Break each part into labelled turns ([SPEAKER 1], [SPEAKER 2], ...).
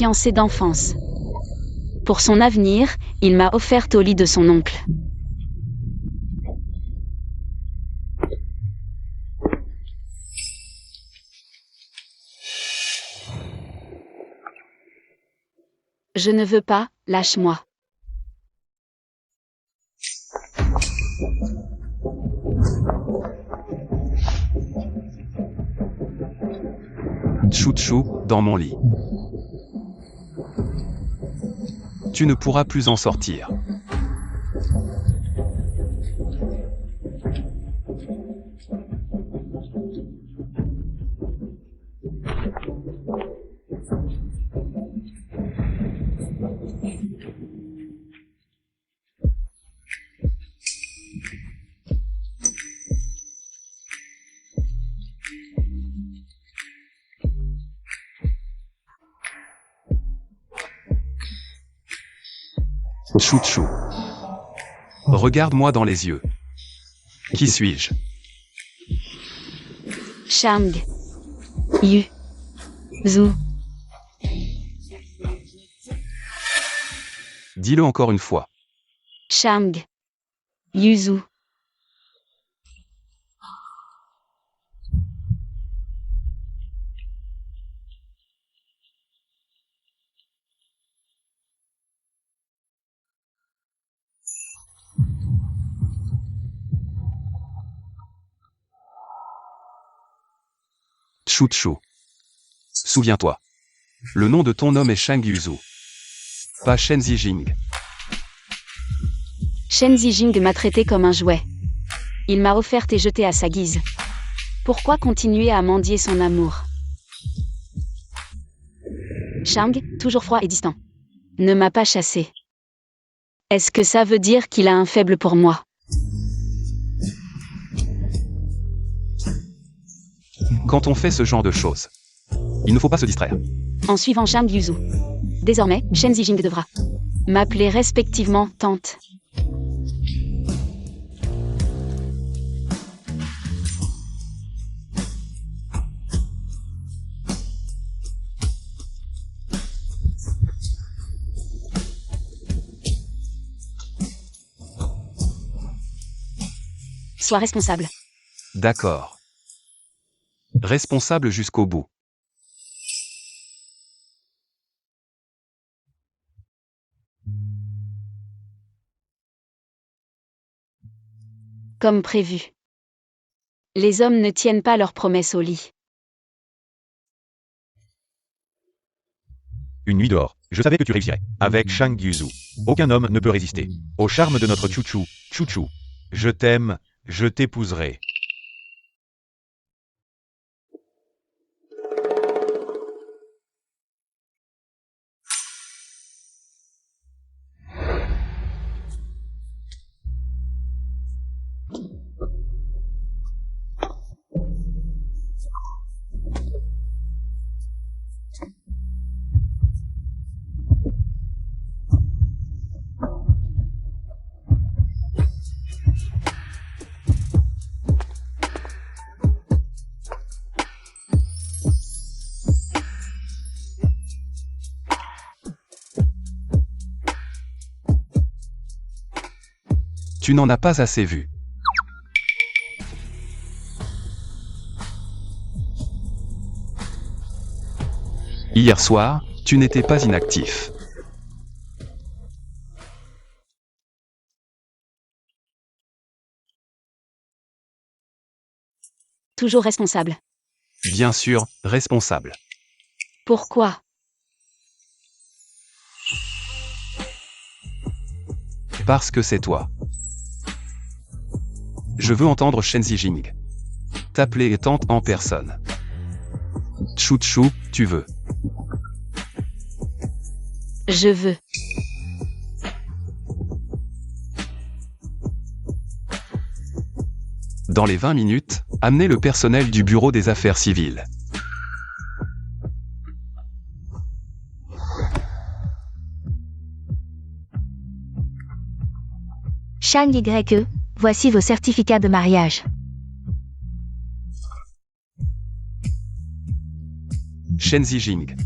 [SPEAKER 1] fiancée d'enfance. Pour son avenir, il m'a offerte au lit de son oncle. Je ne veux pas, lâche-moi.
[SPEAKER 2] Chou-chou, dans mon lit. Tu ne pourras plus en sortir. Chou-chou. Regarde-moi dans les yeux. Qui suis-je?
[SPEAKER 1] Shang. Yu. Zhu.
[SPEAKER 2] Dis-le encore une fois.
[SPEAKER 1] Shang. Yuzu.
[SPEAKER 2] Chou-chou. Souviens-toi. Le nom de ton homme est Shang Yuzu. Pas Shen Zijing.
[SPEAKER 1] Shen Zijing m'a traité comme un jouet. Il m'a offert et jeté à sa guise. Pourquoi continuer à mendier son amour? Shang, toujours froid et distant, ne m'a pas chassé. Est-ce que ça veut dire qu'il a un faible pour moi?
[SPEAKER 2] Quand on fait ce genre de choses, il ne faut pas se distraire.
[SPEAKER 1] En suivant Shang Yuzu. Désormais, Shen Zijing devra m'appeler respectivement tante. Sois responsable.
[SPEAKER 2] D'accord. Responsable jusqu'au bout.
[SPEAKER 1] Comme prévu. Les hommes ne tiennent pas leurs promesses au lit.
[SPEAKER 3] Une nuit dehors, je savais que tu réussirais. Avec Shang Yuzu. Aucun homme ne peut résister au charme de notre chouchou. Chouchou. Je t'aime, je t'épouserai.
[SPEAKER 2] Tu n'en as pas assez vu. Hier soir, tu n'étais pas inactif.
[SPEAKER 1] Toujours responsable.
[SPEAKER 2] Bien sûr, responsable.
[SPEAKER 1] Pourquoi?
[SPEAKER 2] Parce que c'est toi. Je veux entendre Shen Zijing t'appeler tante en personne. Chou-chou, tu veux.
[SPEAKER 1] Je veux.
[SPEAKER 2] Dans les 20 minutes, amenez le personnel du bureau des affaires civiles.
[SPEAKER 4] Shang YE, voici vos certificats de mariage.
[SPEAKER 2] Shen Zijing.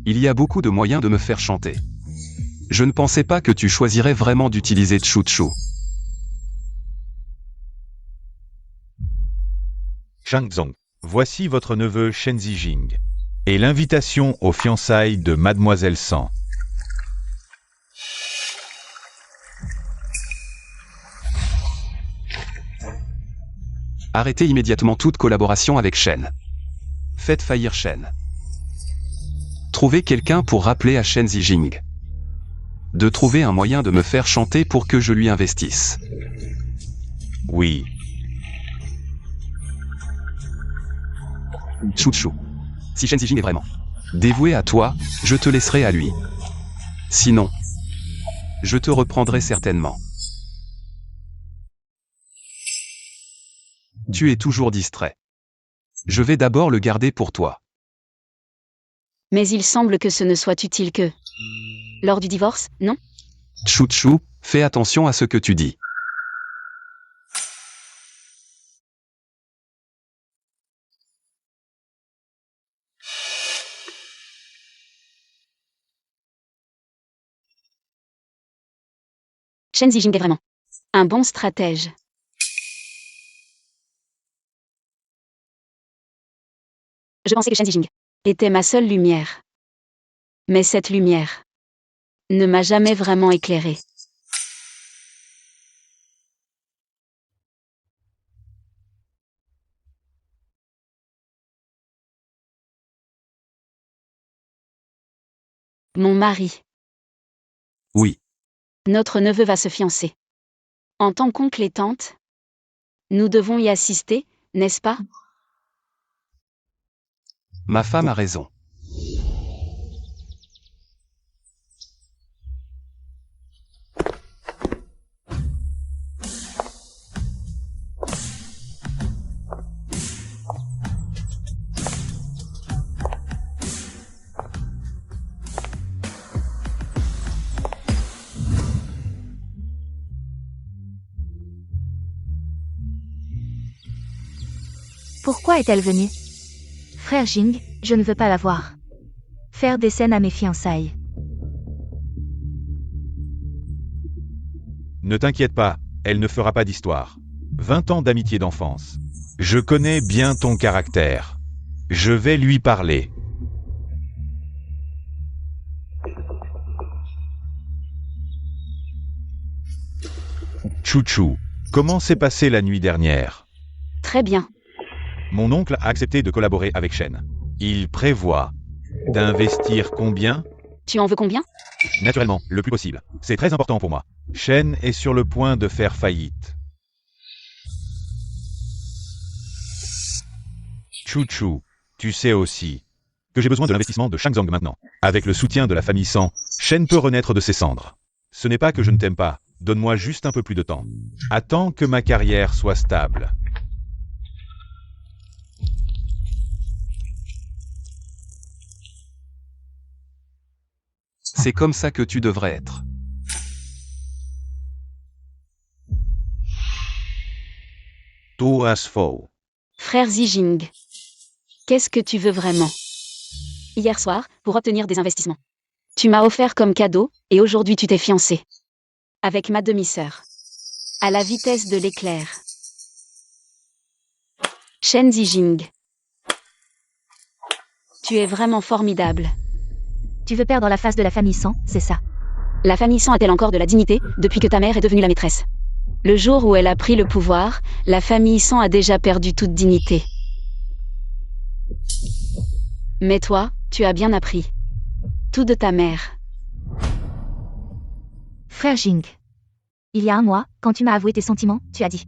[SPEAKER 2] Il y a beaucoup de moyens de me faire chanter. Je ne pensais pas que tu choisirais vraiment d'utiliser Chou-Chou.
[SPEAKER 3] Shangzong, voici votre neveu Shen Zijing. Et l'invitation aux fiançailles de Mademoiselle San.
[SPEAKER 2] Arrêtez immédiatement toute collaboration avec Shen. Faites faillir Shen. Trouvez quelqu'un pour rappeler à Shen Zijing de trouver un moyen de me faire chanter pour que je lui investisse.
[SPEAKER 3] Oui.
[SPEAKER 2] Chou-Chou. Si Shen Zijing est vraiment dévoué à toi, je te laisserai à lui. Sinon, je te reprendrai certainement. Tu es toujours distrait. Je vais d'abord le garder pour toi.
[SPEAKER 1] Mais il semble que ce ne soit utile que... Lors du divorce, non?
[SPEAKER 2] Chou-Chou, fais attention à ce que tu dis.
[SPEAKER 1] Shen Zijing est vraiment un bon stratège. Je pensais que Shen Zijing était ma seule lumière. Mais cette lumière ne m'a jamais vraiment éclairée. Mon mari.
[SPEAKER 2] Oui.
[SPEAKER 1] Notre neveu va se fiancer. En tant qu'oncle et tante, nous devons y assister, n'est-ce pas?
[SPEAKER 2] Ma femme a raison.
[SPEAKER 4] Pourquoi est-elle venue? Frère Jing, je ne veux pas la voir. Faire des scènes à mes fiançailles.
[SPEAKER 3] Ne t'inquiète pas, elle ne fera pas d'histoire. 20 ans d'amitié d'enfance. Je connais bien ton caractère. Je vais lui parler. Chou-Chou, comment s'est passée la nuit dernière?
[SPEAKER 1] Très bien.
[SPEAKER 3] Mon oncle a accepté de collaborer avec Shen. Il prévoit d'investir combien?
[SPEAKER 1] Tu en veux combien?
[SPEAKER 3] Naturellement, le plus possible. C'est très important pour moi. Shen est sur le point de faire faillite. Chou-Chou, tu sais aussi que j'ai besoin de l'investissement de Shangzong maintenant. Avec le soutien de la famille San, Shen peut renaître de ses cendres. Ce n'est pas que je ne t'aime pas, donne-moi juste un peu plus de temps. Attends que ma carrière soit stable.
[SPEAKER 2] C'est comme ça que tu devrais être.
[SPEAKER 3] Tu as faux.
[SPEAKER 1] Frère Zijing, qu'est-ce que tu veux vraiment? Hier soir, pour obtenir des investissements, tu m'as offert comme cadeau, et aujourd'hui tu t'es fiancé. Avec ma demi-sœur. À la vitesse de l'éclair. Shen Zijing. Tu es vraiment formidable.
[SPEAKER 4] Tu veux perdre la face de la famille San, c'est ça?
[SPEAKER 1] La famille San a-t-elle encore de la dignité, depuis que ta mère est devenue la maîtresse? Le jour où elle a pris le pouvoir, la famille San a déjà perdu toute dignité. Mais toi, tu as bien appris. Tout de ta mère.
[SPEAKER 4] Frère Jing. Il y a un mois, quand tu m'as avoué tes sentiments, tu as dit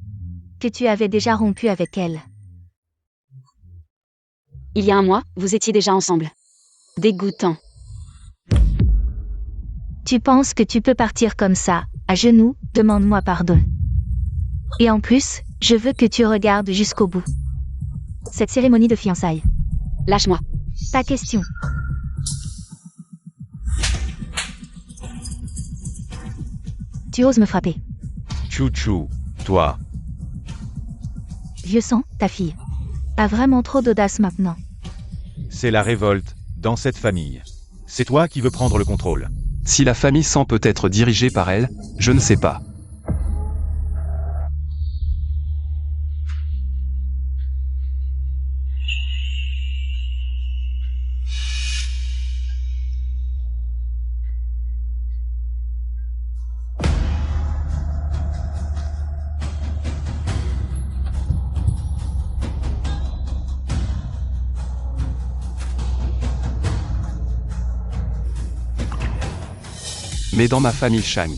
[SPEAKER 4] que tu avais déjà rompu avec elle.
[SPEAKER 1] Il y a un mois, vous étiez déjà ensemble. Dégoûtant.
[SPEAKER 4] Tu penses que tu peux partir comme ça, à genoux, demande-moi pardon. Et en plus, je veux que tu regardes jusqu'au bout. Cette cérémonie de fiançailles.
[SPEAKER 1] Lâche-moi.
[SPEAKER 4] Pas question. Tu oses me frapper.
[SPEAKER 3] Chou-Chou, toi.
[SPEAKER 4] Vieux sang, ta fille. A vraiment trop d'audace maintenant.
[SPEAKER 3] C'est la révolte dans cette famille. C'est toi qui veux prendre le contrôle.
[SPEAKER 2] Si la famille Sang peut être dirigée par elle, je ne sais pas. Mais dans ma famille Shang,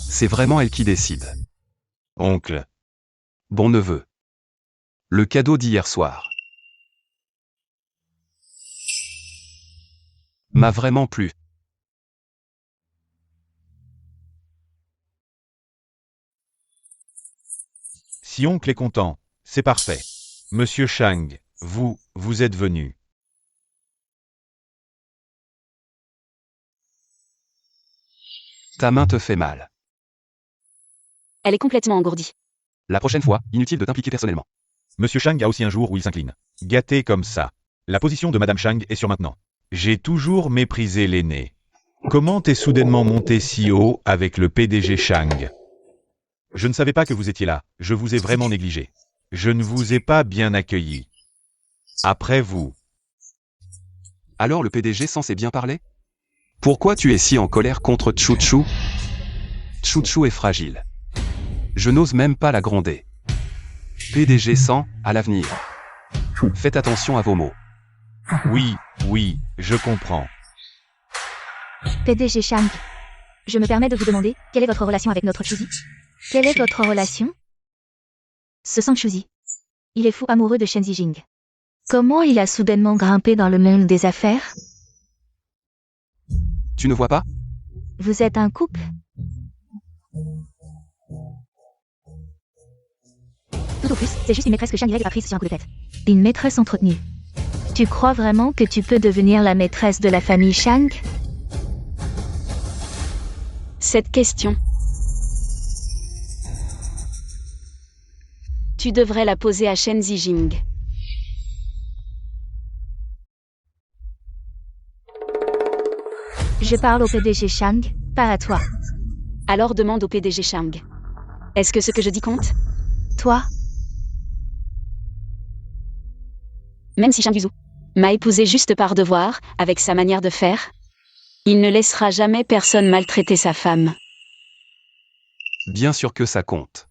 [SPEAKER 2] c'est vraiment elle qui décide.
[SPEAKER 3] Oncle.
[SPEAKER 2] Bon neveu. Le cadeau d'hier soir m'a vraiment plu.
[SPEAKER 3] Si oncle est content, c'est parfait. Monsieur Shang, vous êtes venu.
[SPEAKER 2] Ta main te fait mal.
[SPEAKER 1] Elle est complètement engourdie.
[SPEAKER 2] La prochaine fois, inutile de t'impliquer personnellement.
[SPEAKER 3] Monsieur Shang a aussi un jour où il s'incline. Gâté comme ça. La position de Madame Shang est sur maintenant. J'ai toujours méprisé l'aîné. Comment t'es soudainement monté si haut avec le PDG Shang? Je ne savais pas que vous étiez là. Je vous ai vraiment négligé. Je ne vous ai pas bien accueilli. Après vous.
[SPEAKER 2] Alors le PDG Sang s'est bien parlé? Pourquoi tu es si en colère contre Tchou-Tchou? Tchou-Tchou est fragile. Je n'ose même pas la gronder. PDG Sang, à l'avenir. Faites attention à vos mots.
[SPEAKER 3] Oui, je comprends.
[SPEAKER 4] PDG Shang. Je me permets de vous demander, quelle est votre relation avec notre Chuzi? Quelle est votre relation? Ce Sang Chuzi. Il est fou amoureux de Shen Zijing. Comment il a soudainement grimpé dans le monde des affaires?
[SPEAKER 2] Tu ne vois pas?
[SPEAKER 4] Vous êtes un couple? Tout au plus, c'est juste une maîtresse que Shang Yi a prise sur un coup de tête. Une maîtresse entretenue. Tu crois vraiment que tu peux devenir la maîtresse de la famille Shang?
[SPEAKER 1] Cette question, tu devrais la poser à Shen Zijing.
[SPEAKER 4] Je parle au PDG Shang, pas à toi.
[SPEAKER 1] Alors demande au PDG Shang. Est-ce que ce que je dis compte?
[SPEAKER 4] Toi?
[SPEAKER 1] Même si Shang Yuzu m'a épousé juste par devoir, avec sa manière de faire, il ne laissera jamais personne maltraiter sa femme.
[SPEAKER 2] Bien sûr que ça compte.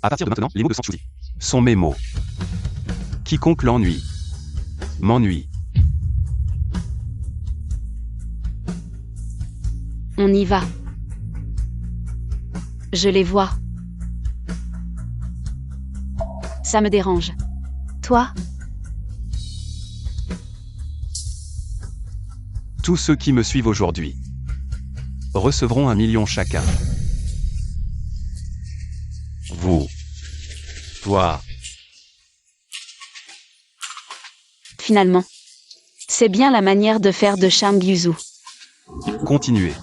[SPEAKER 2] À partir de maintenant, les mots de Sang Chuzi sont mes mots. Quiconque l'ennuie m'ennuie.
[SPEAKER 1] On y va. Je les vois. Ça me dérange.
[SPEAKER 4] Toi?
[SPEAKER 2] Tous ceux qui me suivent aujourd'hui recevront 1 million chacun.
[SPEAKER 3] Vous. Toi.
[SPEAKER 1] Finalement, c'est bien la manière de faire de Shang Yuzu.
[SPEAKER 2] Continuez.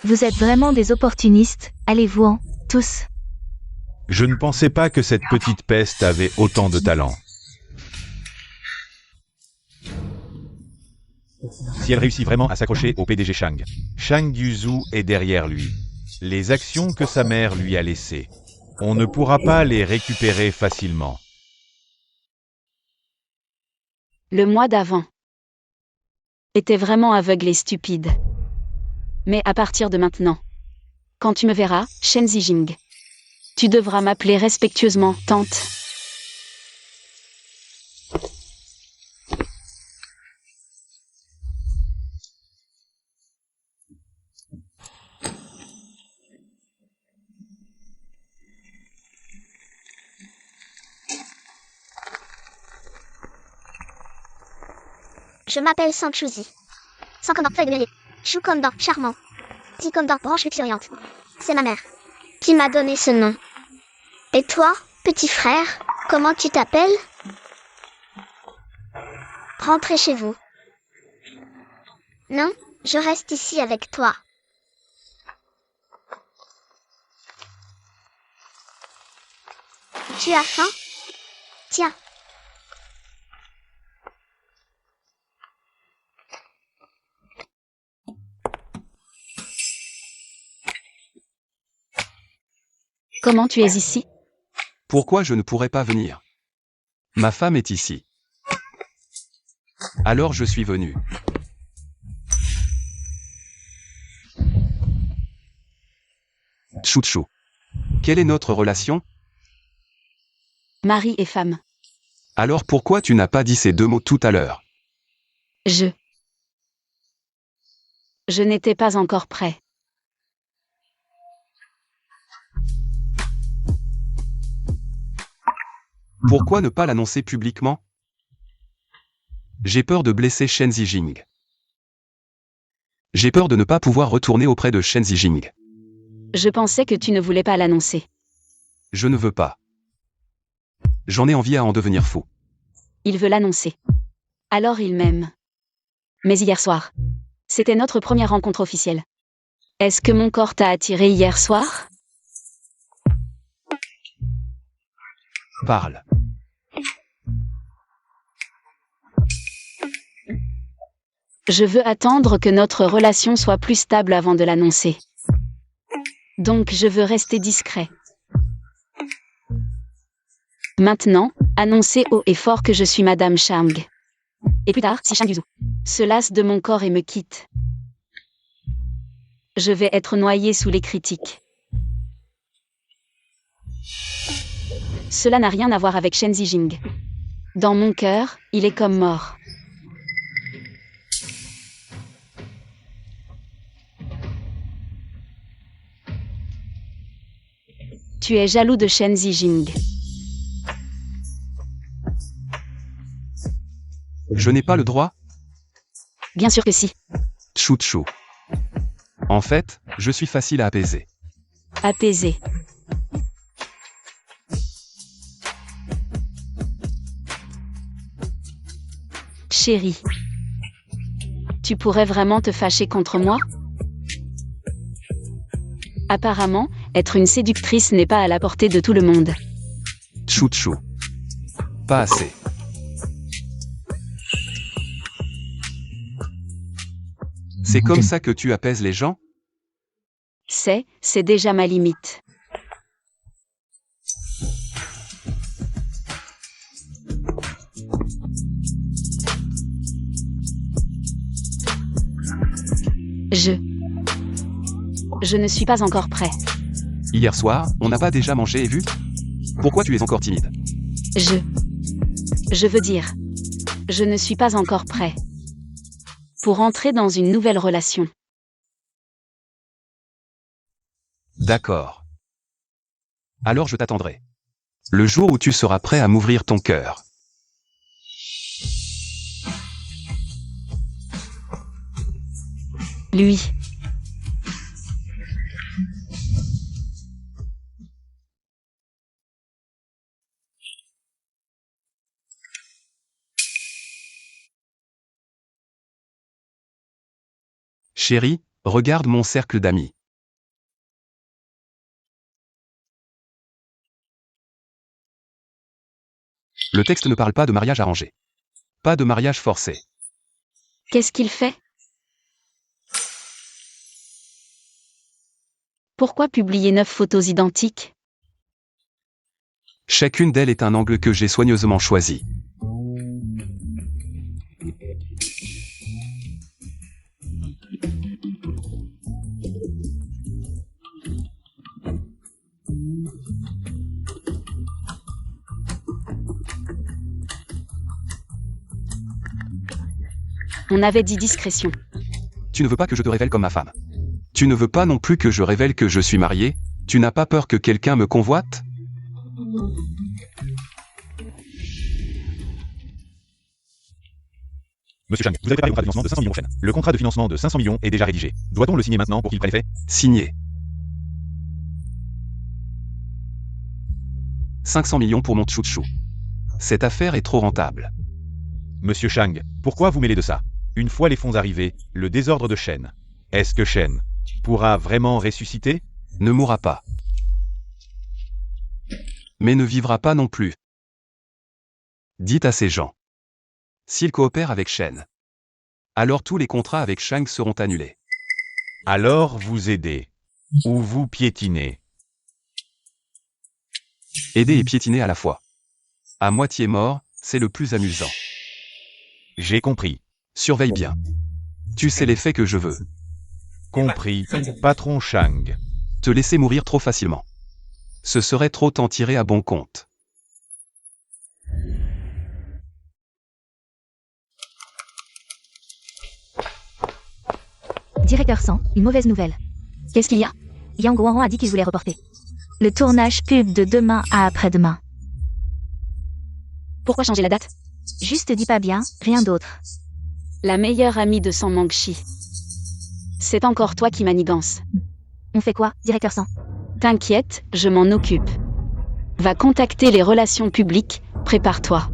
[SPEAKER 4] Vous êtes vraiment des opportunistes, allez-vous-en, tous.
[SPEAKER 3] Je ne pensais pas que cette petite peste avait autant de talent. Si elle réussit vraiment à s'accrocher au PDG Shang, Shang Yuzu est derrière lui. Les actions que sa mère lui a laissées, on ne pourra pas les récupérer facilement.
[SPEAKER 1] Le mois d'avant était vraiment aveugle et stupide. Mais à partir de maintenant, quand tu me verras, Shen Zijing, tu devras m'appeler respectueusement tante.
[SPEAKER 5] Je m'appelle Sang Chuzi. Sang comme dans feuille de mûrier. Chou comme dans charmant. Ti comme dans branche luxuriante. C'est ma mère qui m'a donné ce nom. Et toi, petit frère, comment tu t'appelles? Rentrez chez vous. Non, je reste ici avec toi. Tu as faim? Tiens.
[SPEAKER 1] Comment tu es ici?
[SPEAKER 2] Pourquoi je ne pourrais pas venir? Ma femme est ici. Alors je suis venu. Chouchou. Quelle est notre relation?
[SPEAKER 1] Mari et femme.
[SPEAKER 2] Alors pourquoi tu n'as pas dit ces deux mots tout à l'heure?
[SPEAKER 1] Je n'étais pas encore prêt.
[SPEAKER 2] Pourquoi ne pas l'annoncer publiquement? J'ai peur de blesser Shen Zijing. J'ai peur de ne pas pouvoir retourner auprès de Shen Zijing.
[SPEAKER 1] Je pensais que tu ne voulais pas l'annoncer.
[SPEAKER 2] Je ne veux pas. J'en ai envie à en devenir fou.
[SPEAKER 1] Il veut l'annoncer. Alors il m'aime. Mais hier soir, c'était notre première rencontre officielle. Est-ce que mon corps t'a attiré hier soir?
[SPEAKER 2] Parle.
[SPEAKER 1] Je veux attendre que notre relation soit plus stable avant de l'annoncer. Donc je veux rester discret. Maintenant, annoncer haut et fort que je suis Madame Chang. Et plus tard, si Chang Yuzu se lasse de mon corps et me quitte, je vais être noyée sous les critiques. Cela n'a rien à voir avec Shen Zijing. Dans mon cœur, il est comme mort. Tu es jaloux de Shen Zijing.
[SPEAKER 2] Je n'ai pas le droit?
[SPEAKER 1] Bien sûr que si.
[SPEAKER 2] Chouchou. En fait, je suis facile à apaiser.
[SPEAKER 1] Apaisé. Chérie. Tu pourrais vraiment te fâcher contre moi? Apparemment, être une séductrice n'est pas à la portée de tout le monde.
[SPEAKER 2] Chouchou. Pas assez. C'est comme ça que tu apaises les gens?
[SPEAKER 1] C'est déjà ma limite. Je ne suis pas encore prêt.
[SPEAKER 2] Hier soir, on n'a pas déjà mangé et vu? Pourquoi tu es encore timide?
[SPEAKER 1] Je veux dire, je ne suis pas encore prêt. Pour entrer dans une nouvelle relation.
[SPEAKER 2] D'accord. Alors je t'attendrai. Le jour où tu seras prêt à m'ouvrir ton cœur.
[SPEAKER 1] Lui.
[SPEAKER 2] Chérie, regarde mon cercle d'amis. Le texte ne parle pas de mariage arrangé. Pas de mariage forcé.
[SPEAKER 1] Qu'est-ce qu'il fait? Pourquoi publier 9 photos identiques?
[SPEAKER 2] Chacune d'elles est un angle que j'ai soigneusement choisi.
[SPEAKER 1] On avait dit discrétion.
[SPEAKER 2] Tu ne veux pas que je te révèle comme ma femme. Tu ne veux pas non plus que je révèle que je suis marié. Tu n'as pas peur que quelqu'un me convoite?
[SPEAKER 3] Monsieur Chang, vous avez préparé le contrat de financement de 500 millions Shen. Le contrat de financement de 500 millions est déjà rédigé. Doit-on le signer maintenant pour qu'il prenne effet?
[SPEAKER 2] Signé. 500 millions pour mon chouchou. Cette affaire est trop rentable.
[SPEAKER 3] Monsieur Chang, pourquoi vous mêlez de ça? Une fois les fonds arrivés, le désordre de Shen. Est-ce que Shen pourra vraiment ressusciter?
[SPEAKER 2] Ne mourra pas. mais ne vivra pas non plus. Dites à ces gens. S'ils coopèrent avec Shen, alors tous les contrats avec Shang seront annulés.
[SPEAKER 3] Alors vous aidez. Ou vous piétinez.
[SPEAKER 2] Aider et piétiner à la fois. À moitié mort, c'est le plus amusant.
[SPEAKER 3] J'ai compris.
[SPEAKER 2] Surveille bien. Tu sais l'effet que je veux.
[SPEAKER 3] Compris, patron Shang.
[SPEAKER 2] Te laisser mourir trop facilement. Ce serait trop t'en tirer à bon compte.
[SPEAKER 4] Directeur 100, une mauvaise nouvelle.
[SPEAKER 1] Qu'est-ce qu'il y a?
[SPEAKER 4] Yang Guangran a dit qu'il voulait reporter le tournage pub de demain à après-demain.
[SPEAKER 1] Pourquoi changer la date?
[SPEAKER 4] Juste dis pas bien, rien d'autre.
[SPEAKER 1] La meilleure amie de San Mangshi. C'est encore toi qui manigance.
[SPEAKER 4] On fait quoi, directeur 100?
[SPEAKER 1] T'inquiète, je m'en occupe. Va contacter les relations publiques, prépare-toi.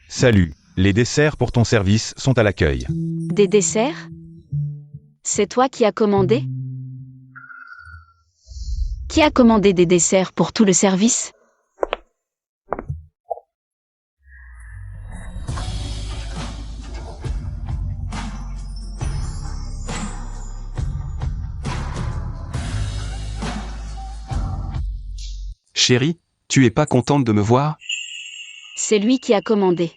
[SPEAKER 3] Salut, les desserts pour ton service sont à l'accueil.
[SPEAKER 1] Des desserts? C'est toi qui as commandé? Qui a commandé des desserts pour tout le service?
[SPEAKER 2] Chérie, tu es pas contente de me voir?
[SPEAKER 1] C'est lui qui a commandé.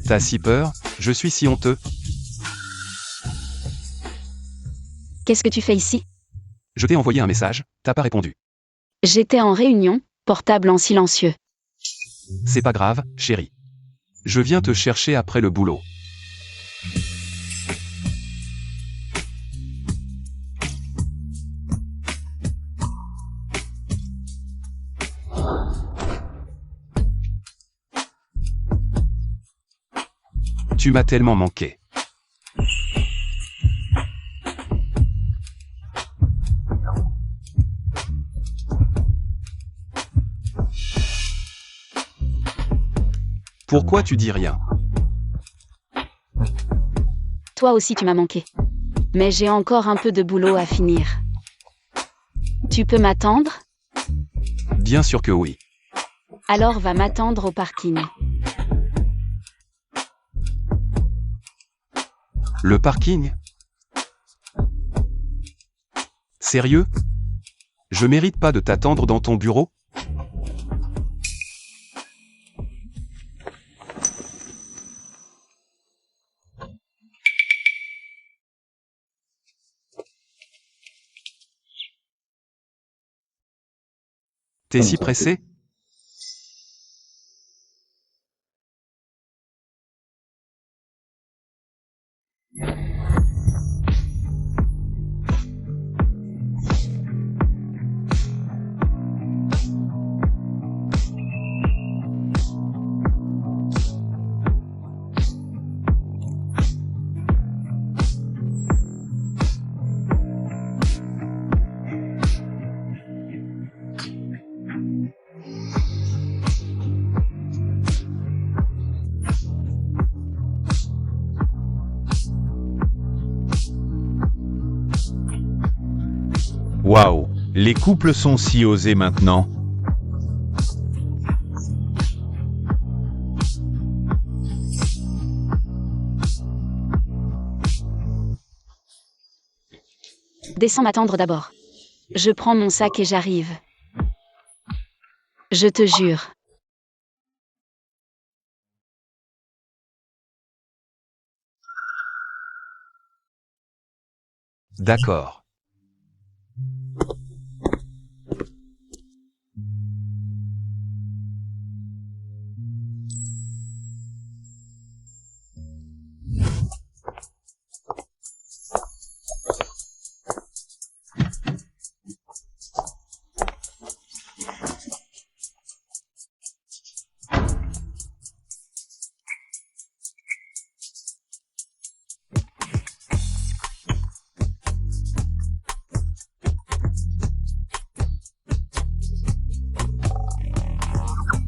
[SPEAKER 2] T'as si peur, je suis si honteux.
[SPEAKER 1] Qu'est-ce que tu fais ici?
[SPEAKER 2] Je t'ai envoyé un message, t'as pas répondu.
[SPEAKER 1] J'étais en réunion, portable en silencieux.
[SPEAKER 2] C'est pas grave, chérie. Je viens te chercher après le boulot. Tu m'as tellement manqué. Pourquoi tu dis rien?
[SPEAKER 1] Toi aussi tu m'as manqué. Mais j'ai encore un peu de boulot à finir. Tu peux m'attendre?
[SPEAKER 2] Bien sûr que oui.
[SPEAKER 1] Alors va m'attendre au parking.
[SPEAKER 2] Le parking? Sérieux? Je mérite pas de t'attendre dans ton bureau? T'es si pressé?
[SPEAKER 3] Waouh, les couples sont si osés maintenant.
[SPEAKER 1] Descends m'attendre d'abord. Je prends mon sac et j'arrive. Je te jure.
[SPEAKER 2] D'accord.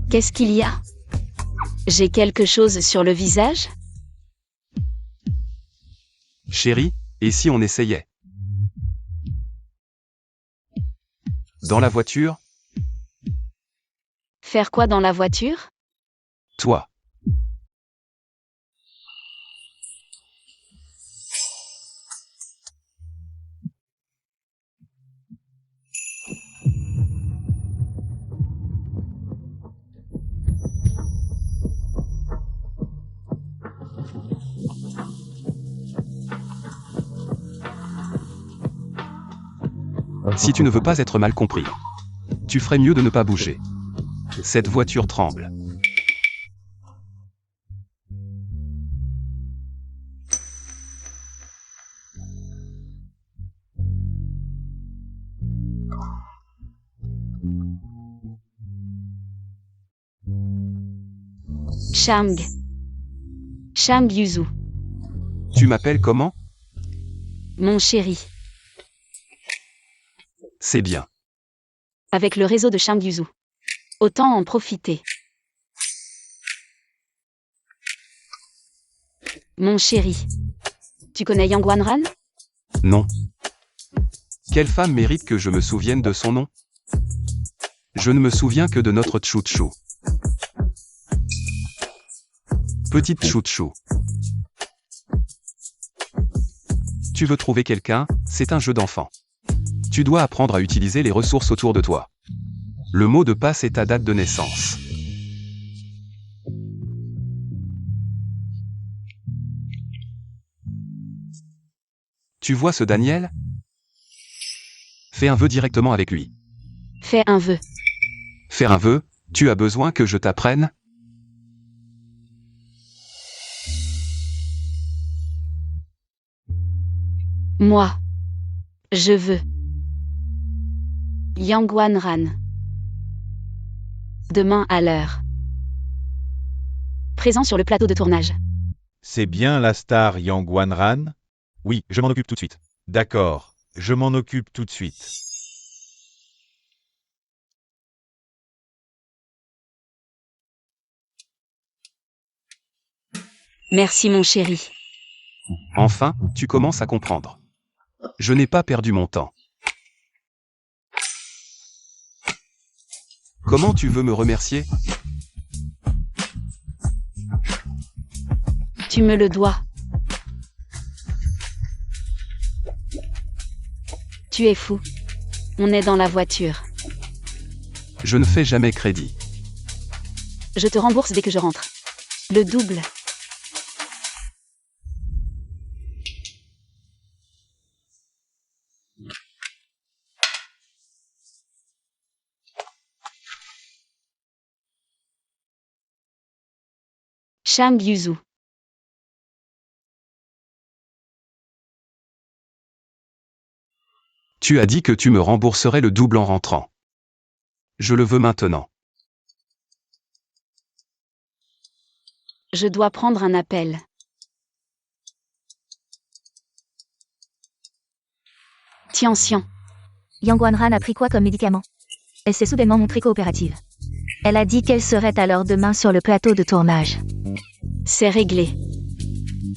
[SPEAKER 1] Qu'est-ce qu'il y a? J'ai quelque chose sur le visage?
[SPEAKER 2] Chérie, et si on essayait? Dans la voiture?
[SPEAKER 1] Faire quoi dans la voiture?
[SPEAKER 2] Toi. Si tu ne veux pas être mal compris, tu ferais mieux de ne pas bouger. Cette voiture tremble.
[SPEAKER 1] Shang. Shang Yuzu.
[SPEAKER 2] Tu m'appelles comment?
[SPEAKER 1] Mon chéri.
[SPEAKER 2] C'est bien.
[SPEAKER 1] Avec le réseau de Shang Yuzu. Autant en profiter. Mon chéri. Tu connais Yang Wanran?
[SPEAKER 2] Non. Quelle femme mérite que je me souvienne de son nom? Je ne me souviens que de notre Tchou-Tchou. Petite Tchou-Tchou. Tu veux trouver quelqu'un, c'est un jeu d'enfant. Tu dois apprendre à utiliser les ressources autour de toi. Le mot de passe est ta date de naissance. Tu vois ce Daniel? Fais un vœu directement avec lui.
[SPEAKER 1] Fais un vœu.
[SPEAKER 2] Faire un vœu, tu as besoin que je t'apprenne?
[SPEAKER 1] Moi. Je veux. Yang Wanran. Demain à l'heure. Présent sur le plateau de tournage.
[SPEAKER 3] C'est bien la star Yang Wanran? Oui, je m'en occupe tout de suite. D'accord, je m'en occupe tout de suite.
[SPEAKER 1] Merci mon chéri.
[SPEAKER 2] Enfin, tu commences à comprendre. Je n'ai pas perdu mon temps. Comment tu veux me remercier?
[SPEAKER 1] Tu me le dois. Tu es fou. On est dans la voiture.
[SPEAKER 2] Je ne fais jamais crédit.
[SPEAKER 1] Je te rembourse dès que je rentre. Le double. Shang Yuzu.
[SPEAKER 2] Tu as dit que tu me rembourserais le double en rentrant. Je le veux maintenant.
[SPEAKER 1] Je dois prendre un appel. Tianxian.
[SPEAKER 4] Yang Wanran a pris quoi comme médicament? Elle s'est soudainement montrée coopérative. Elle a dit qu'elle serait alors demain sur le plateau de tournage.
[SPEAKER 1] C'est réglé.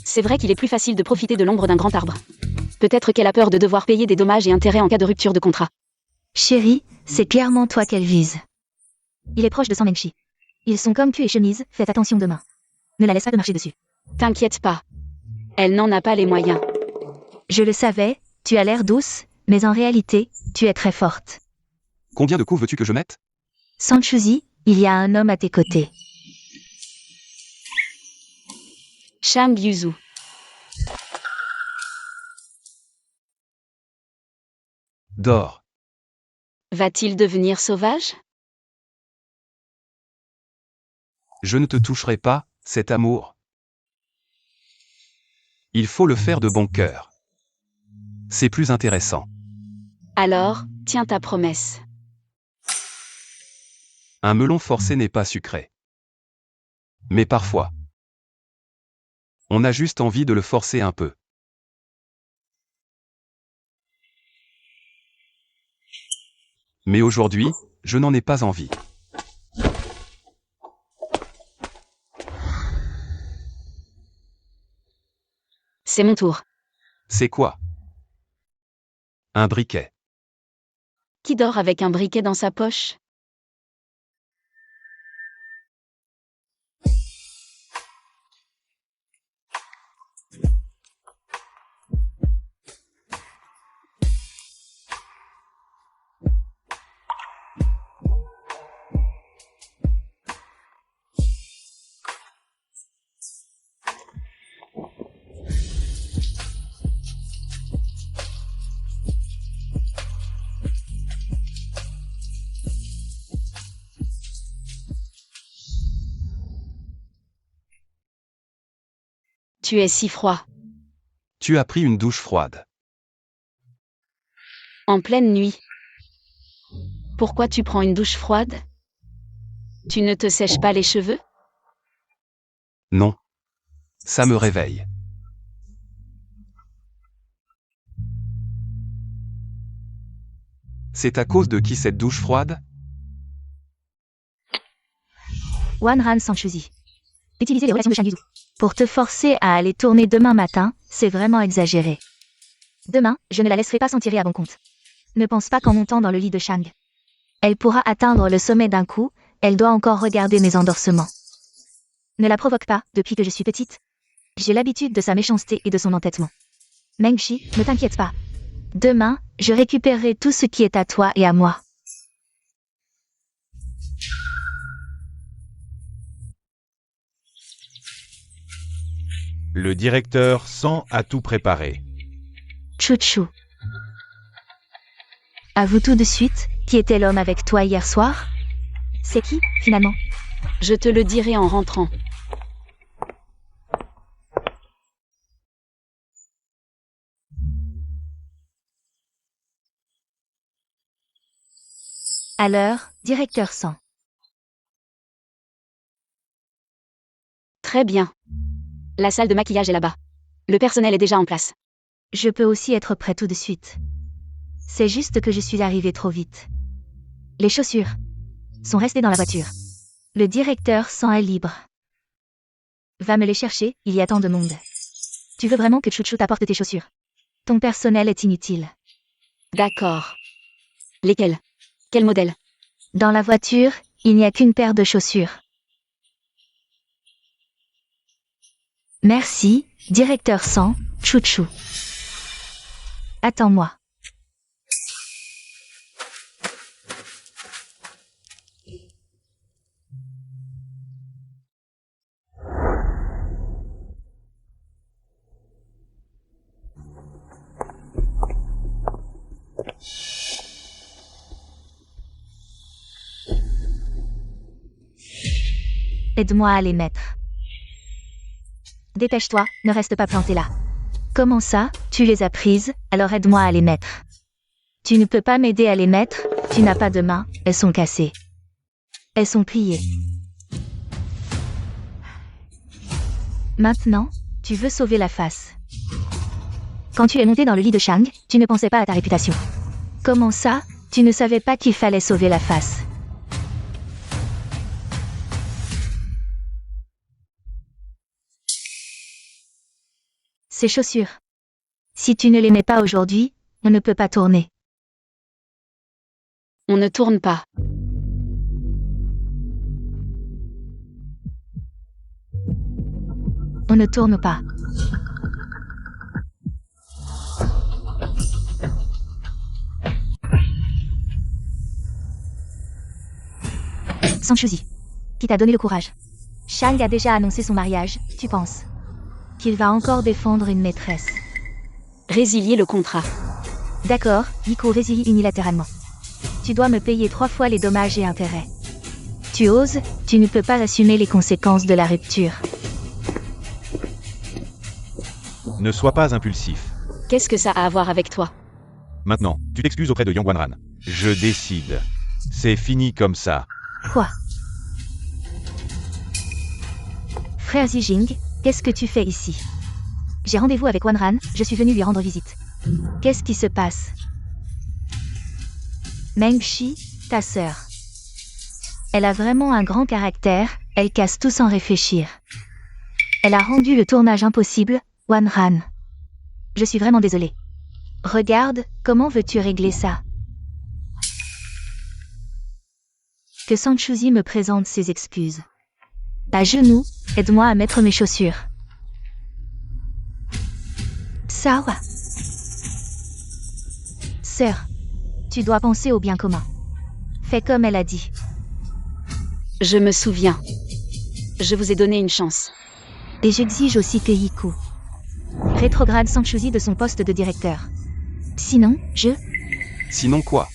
[SPEAKER 1] C'est vrai qu'il est plus facile de profiter de l'ombre d'un grand arbre. Peut-être qu'elle a peur de devoir payer des dommages et intérêts en cas de rupture de contrat.
[SPEAKER 4] Chérie, c'est clairement toi qu'elle vise. Il est proche de Sanmenchi. Ils sont comme cul et chemise, faites attention demain. Ne la laisse pas de marcher dessus.
[SPEAKER 1] T'inquiète pas. Elle n'en a pas les moyens.
[SPEAKER 4] Je le savais, tu as l'air douce, mais en réalité, tu es très forte.
[SPEAKER 2] Combien de coups veux-tu que je mette?
[SPEAKER 4] Sanchuzi, il y a un homme à tes côtés.
[SPEAKER 1] Shang Yuzu.
[SPEAKER 2] Dors.
[SPEAKER 1] Va-t-il devenir sauvage?
[SPEAKER 2] Je ne te toucherai pas, cet amour. Il faut le faire de bon cœur. C'est plus intéressant.
[SPEAKER 1] Alors, tiens ta promesse.
[SPEAKER 2] Un melon forcé n'est pas sucré. Mais parfois, on a juste envie de le forcer un peu. Mais aujourd'hui, je n'en ai pas envie.
[SPEAKER 1] C'est mon tour.
[SPEAKER 2] C'est quoi? Un briquet.
[SPEAKER 1] Qui dort avec un briquet dans sa poche? Tu es si froid.
[SPEAKER 2] Tu as pris une douche froide.
[SPEAKER 1] En pleine nuit. Pourquoi tu prends une douche froide? Tu ne te sèches pas les cheveux?
[SPEAKER 2] Non. Ça me réveille. C'est à cause de qui cette douche froide?
[SPEAKER 4] Wanran sans Chuzi. Utiliser les relations de Shang Yu pour te forcer à aller tourner demain matin, c'est vraiment exagéré. Demain, je ne la laisserai pas s'en tirer à bon compte. Ne pense pas qu'en montant dans le lit de Shang. Elle pourra atteindre le sommet d'un coup, elle doit encore regarder mes endorsements. Ne la provoque pas, depuis que je suis petite. J'ai l'habitude de sa méchanceté et de son entêtement. Mengshi, ne t'inquiète pas. Demain, je récupérerai tout ce qui est à toi et à moi.
[SPEAKER 3] Le directeur San a tout préparé.
[SPEAKER 4] Chouchou. Avoue tout de suite, qui était l'homme avec toi hier soir? C'est qui, finalement?
[SPEAKER 1] Je te le dirai en rentrant.
[SPEAKER 4] Alors, directeur San.
[SPEAKER 1] Très bien. La salle de maquillage est là-bas. Le personnel est déjà en place.
[SPEAKER 4] Je peux aussi être prêt tout de suite. C'est juste que je suis arrivée trop vite. Les chaussures sont restées dans la voiture. Le directeur San est libre. Va me les chercher, il y a tant de monde. Tu veux vraiment que Chouchou t'apporte tes chaussures? Ton personnel est inutile.
[SPEAKER 1] D'accord. Lesquels? Quel modèle?
[SPEAKER 4] Dans la voiture, il n'y a qu'une paire de chaussures. Merci, directeur San, Chouchou. Attends-moi. Aide-moi à les mettre. Dépêche-toi, ne reste pas planté là. Comment ça, tu les as prises, alors aide-moi à les mettre. Tu ne peux pas m'aider à les mettre, tu n'as pas de main, elles sont cassées. Elles sont pliées. Maintenant, tu veux sauver la face. Quand tu es monté dans le lit de Shang, tu ne pensais pas à ta réputation. Comment ça, tu ne savais pas qu'il fallait sauver la face? Ces chaussures. Si tu ne les mets pas aujourd'hui, on ne peut pas tourner.
[SPEAKER 1] On ne tourne pas.
[SPEAKER 4] On ne tourne pas. Sans Chuzi. Qui t'a donné le courage? Shang a déjà annoncé son mariage, tu penses qu'il va encore défendre une maîtresse?
[SPEAKER 1] Résilier le contrat.
[SPEAKER 4] D'accord, Nico résilie unilatéralement. Tu dois me payer 3 fois les dommages et intérêts. Tu oses, tu ne peux pas assumer les conséquences de la rupture.
[SPEAKER 3] Ne sois pas impulsif.
[SPEAKER 1] Qu'est-ce que ça a à voir avec toi?
[SPEAKER 3] Maintenant, tu t'excuses auprès de Yang Wanran. Je décide. C'est fini comme ça.
[SPEAKER 4] Quoi? Frère Zijing, qu'est-ce que tu fais ici? J'ai rendez-vous avec Wanran, je suis venu lui rendre visite. Qu'est-ce qui se passe? Mengshi, ta sœur. Elle a vraiment un grand caractère, elle casse tout sans réfléchir. Elle a rendu le tournage impossible, Wanran. je suis vraiment désolée. Regarde, comment veux-tu régler ça? Que Sanchuzi me présente ses excuses. À genoux, aide-moi à mettre mes chaussures. Sawa. Sœur, tu dois penser au bien commun. Fais comme elle a dit.
[SPEAKER 1] Je me souviens. Je vous ai donné une chance.
[SPEAKER 4] Et j'exige aussi que Hiku rétrograde Sanchuzi de son poste de directeur. Sinon,
[SPEAKER 2] Sinon quoi?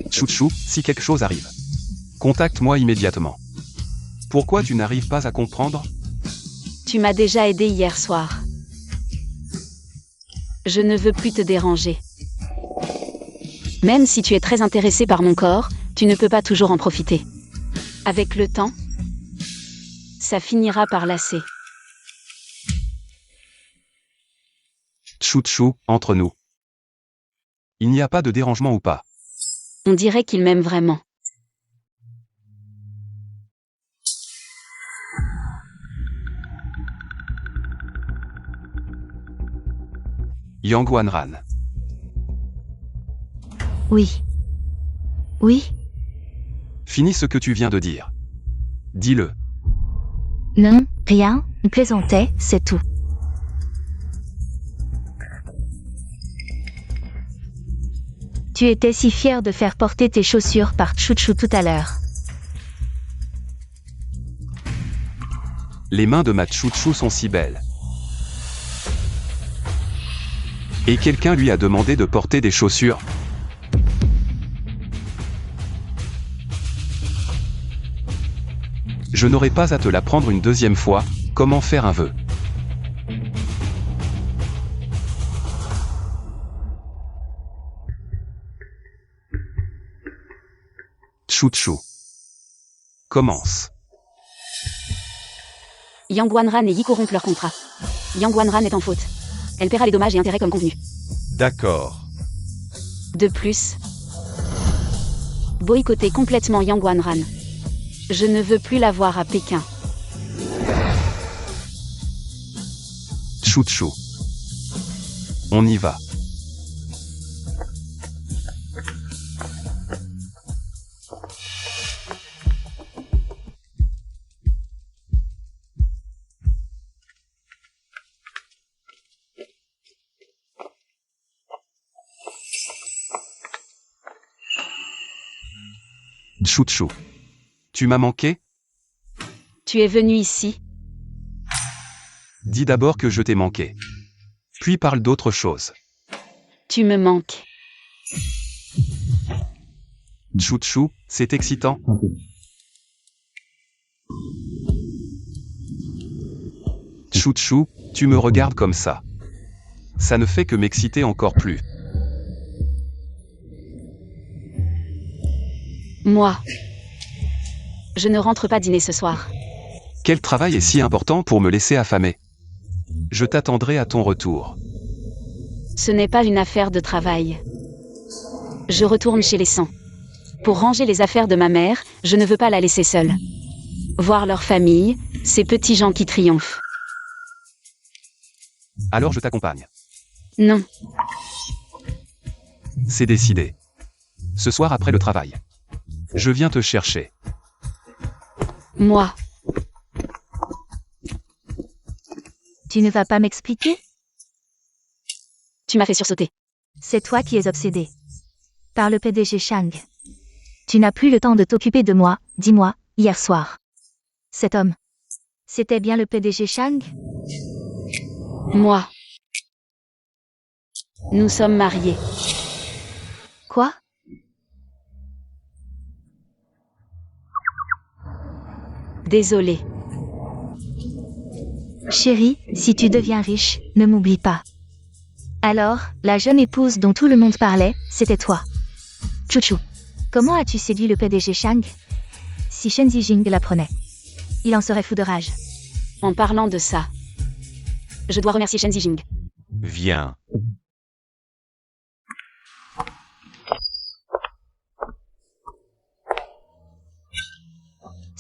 [SPEAKER 2] Chouchou, si quelque chose arrive, contacte-moi immédiatement. Pourquoi tu n'arrives pas à comprendre?
[SPEAKER 1] Tu m'as déjà aidé hier soir. Je ne veux plus te déranger. Même si tu es très intéressé par mon corps, tu ne peux pas toujours en profiter. Avec le temps, ça finira par lasser.
[SPEAKER 2] Chouchou, entre nous. Il n'y a pas de dérangement ou pas?
[SPEAKER 1] On dirait qu'il m'aime vraiment.
[SPEAKER 2] Yang Wanran.
[SPEAKER 4] Oui. Oui?
[SPEAKER 2] Finis ce que tu viens de dire. Dis-le.
[SPEAKER 4] Non, rien, on plaisantait, c'est tout. Tu étais si fier de faire porter tes chaussures par Chouchou tout à l'heure.
[SPEAKER 2] Les mains de ma Chouchou sont si belles. Et quelqu'un lui a demandé de porter des chaussures. Je n'aurai pas à te l'apprendre une deuxième fois, comment faire un vœu. Chouchou. Commence.
[SPEAKER 1] Yang Wanran et Hiku rompent leur contrat. Yang Wanran est en faute. Elle paiera les dommages et intérêts comme convenu.
[SPEAKER 3] D'accord.
[SPEAKER 1] De plus, boycotter complètement Yang Wanran. Je ne veux plus la voir à Pékin.
[SPEAKER 2] Chouchou. On y va. Chouchou. Tu m'as manqué?
[SPEAKER 1] Tu es venu ici?
[SPEAKER 2] Dis d'abord que je t'ai manqué. Puis parle d'autre chose.
[SPEAKER 1] Tu me manques.
[SPEAKER 2] Chouchou, c'est excitant. Chouchou, tu me regardes comme ça. Ça ne fait que m'exciter encore plus.
[SPEAKER 1] Moi. Je ne rentre pas dîner ce soir.
[SPEAKER 2] Quel travail est si important pour me laisser affamer? Je t'attendrai à ton retour.
[SPEAKER 1] Ce n'est pas une affaire de travail. Je retourne chez les Sangs. Pour ranger les affaires de ma mère, je ne veux pas la laisser seule. Voir leur famille, ces petits gens qui triomphent.
[SPEAKER 2] Alors je t'accompagne.
[SPEAKER 1] Non,
[SPEAKER 2] C'est décidé. Ce soir après le travail. Je viens te chercher.
[SPEAKER 1] moi.
[SPEAKER 4] Tu ne vas pas m'expliquer?
[SPEAKER 1] Tu m'as fait sursauter.
[SPEAKER 4] C'est toi qui es obsédé par le PDG Shang. Tu n'as plus le temps de t'occuper de moi, dis-moi, hier soir. Cet homme, c'était bien le PDG Shang?
[SPEAKER 1] Moi. Nous sommes mariés.
[SPEAKER 4] Quoi?
[SPEAKER 1] Désolée.
[SPEAKER 4] Chérie, si tu deviens riche, ne m'oublie pas. Alors, la jeune épouse dont tout le monde parlait, c'était toi. Chouchou. Comment as-tu séduit le PDG Shang? Si Shen Zijing l'apprenait, il en serait fou de rage.
[SPEAKER 1] En parlant de ça, je dois remercier Shen Zijing.
[SPEAKER 3] Viens.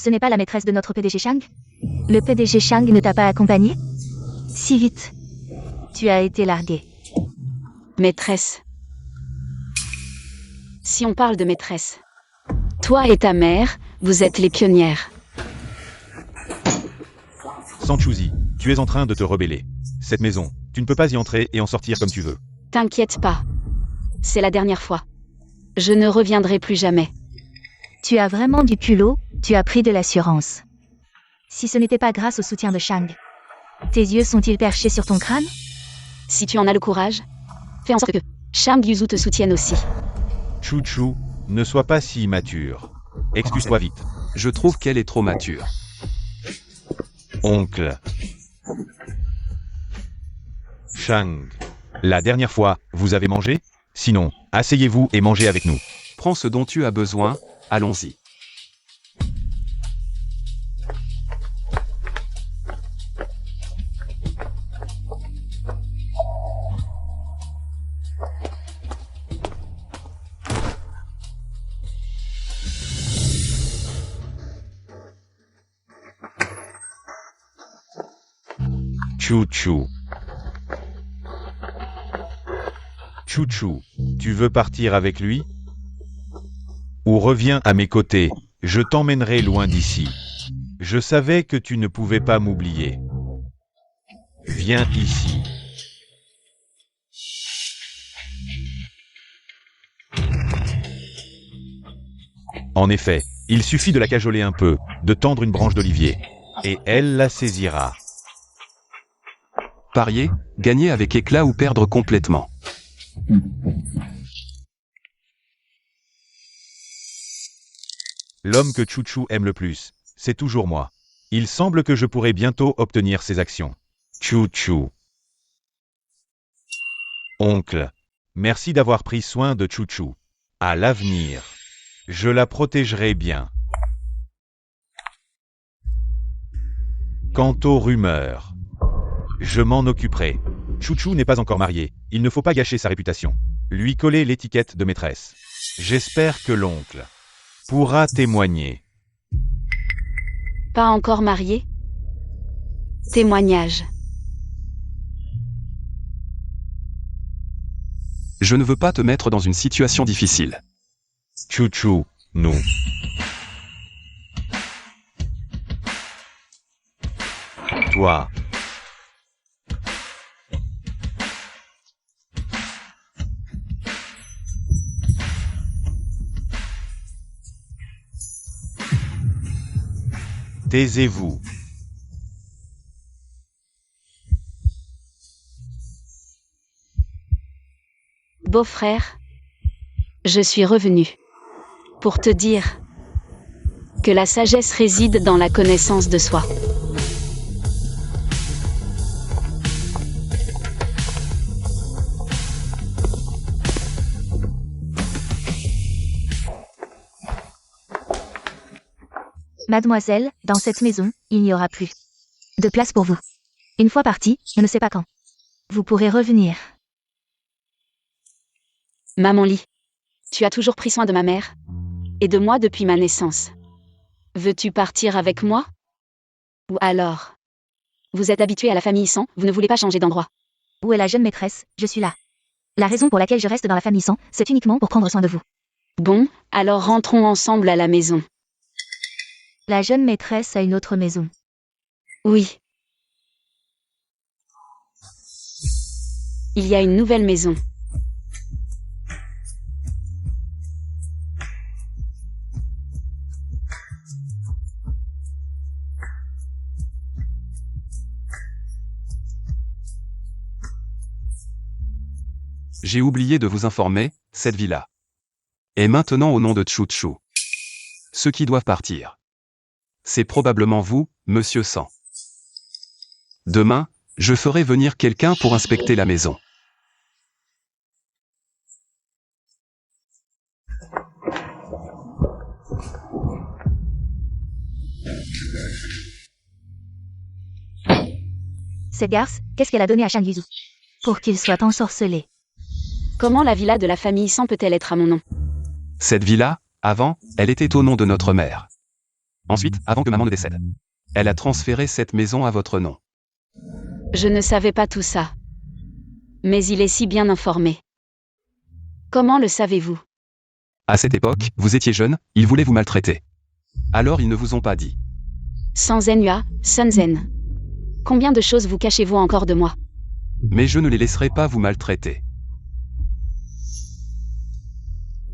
[SPEAKER 4] Ce n'est pas la maîtresse de notre PDG Shang? Le PDG Shang ne t'a pas accompagné? Si vite. Tu as été largué.
[SPEAKER 1] Maîtresse. Si on parle de maîtresse. Toi et ta mère, vous êtes les pionnières.
[SPEAKER 3] Sanchuzi, tu es en train de te rebeller. Cette maison, tu ne peux pas y entrer et en sortir comme tu veux.
[SPEAKER 1] T'inquiète pas. C'est la dernière fois. Je ne reviendrai plus jamais.
[SPEAKER 4] Tu as vraiment du culot, tu as pris de l'assurance. Si ce n'était pas grâce au soutien de Shang. Tes yeux sont-ils perchés sur ton crâne?
[SPEAKER 1] Si tu en as le courage, fais en sorte que Shang Yuzu te soutienne aussi.
[SPEAKER 3] Chu, ne sois pas si immature. Excuse-toi vite.
[SPEAKER 2] Je trouve qu'elle est trop mature.
[SPEAKER 3] Oncle. Shang. La dernière fois, vous avez mangé? Sinon, asseyez-vous et mangez avec nous.
[SPEAKER 2] Prends ce dont tu as besoin, allons-y.
[SPEAKER 3] Chu. Chu, tu veux partir avec lui? Ou reviens à mes côtés, je t'emmènerai loin d'ici. Je savais que tu ne pouvais pas m'oublier. Viens ici. En effet, il suffit de la cajoler un peu, de tendre une branche d'olivier, et elle la saisira.
[SPEAKER 2] Parier, gagner avec éclat ou perdre complètement.
[SPEAKER 3] L'homme que Chu aime le plus, c'est toujours moi. Il semble que je pourrai bientôt obtenir ses actions. Chu. Oncle, merci d'avoir pris soin de Chu. À l'avenir, je la protégerai bien. Quant aux rumeurs, je m'en occuperai. Chu n'est pas encore marié, il ne faut pas gâcher sa réputation. Lui coller l'étiquette de maîtresse. J'espère que l'oncle pourra témoigner.
[SPEAKER 1] Pas encore marié? Témoignage.
[SPEAKER 2] Je ne veux pas te mettre dans une situation difficile.
[SPEAKER 3] Chu, nous. Toi. Taisez-vous.
[SPEAKER 1] Beau-frère, je suis revenu pour te dire que la sagesse réside dans la connaissance de soi.
[SPEAKER 4] Mademoiselle, dans cette maison, il n'y aura plus de place pour vous. Une fois parti, je ne sais pas quand. Vous pourrez revenir.
[SPEAKER 1] Maman Li, tu as toujours pris soin de ma mère et de moi depuis ma naissance. Veux-tu partir avec moi? Ou alors, vous êtes habitué à la famille San, vous ne voulez pas changer d'endroit.
[SPEAKER 4] Où est la jeune maîtresse? Je suis là. La raison pour laquelle je reste dans la famille San, c'est uniquement pour prendre soin de vous.
[SPEAKER 1] Bon, alors rentrons ensemble à la maison.
[SPEAKER 4] La jeune maîtresse a une autre maison.
[SPEAKER 1] Oui. Il y a une nouvelle maison.
[SPEAKER 2] J'ai oublié de vous informer, cette villa est maintenant au nom de Chu. Ceux qui doivent partir. C'est probablement vous, Monsieur San. Demain, je ferai venir quelqu'un pour inspecter la maison.
[SPEAKER 4] Cette garce, qu'est-ce qu'elle a donné à Shang Yuzu? Pour qu'il soit ensorcelé.
[SPEAKER 1] Comment la villa de la famille San peut-elle être à mon nom?
[SPEAKER 2] Cette villa, avant, elle était au nom de notre mère. Ensuite, avant que maman ne décède, elle a transféré cette maison à votre nom.
[SPEAKER 1] Je ne savais pas tout ça. Mais il est si bien informé. Comment le savez-vous?
[SPEAKER 2] À cette époque, vous étiez jeune, ils voulaient vous maltraiter. Alors ils ne vous ont pas dit.
[SPEAKER 1] Sanzennua, Sunzen. Combien de choses vous cachez-vous encore de moi?
[SPEAKER 2] Mais je ne les laisserai pas vous maltraiter.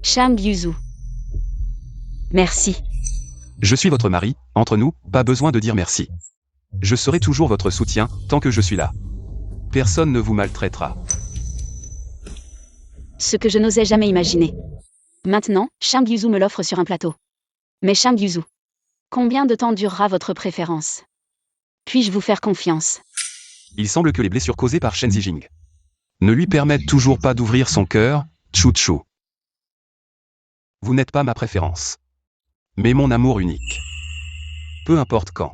[SPEAKER 1] Shang Yuzu. Merci.
[SPEAKER 2] Je suis votre mari, entre nous, pas besoin de dire merci. Je serai toujours votre soutien, tant que je suis là. Personne ne vous maltraitera.
[SPEAKER 1] Ce que je n'osais jamais imaginer. Maintenant, Shang Yuzu me l'offre sur un plateau. Mais Shang Yuzu, combien de temps durera votre préférence? Puis-je vous faire confiance?
[SPEAKER 2] Il semble que les blessures causées par Shen Zijing ne lui permettent toujours pas d'ouvrir son cœur, Chu Chu. Vous n'êtes pas ma préférence. Mais mon amour unique. Peu importe quand.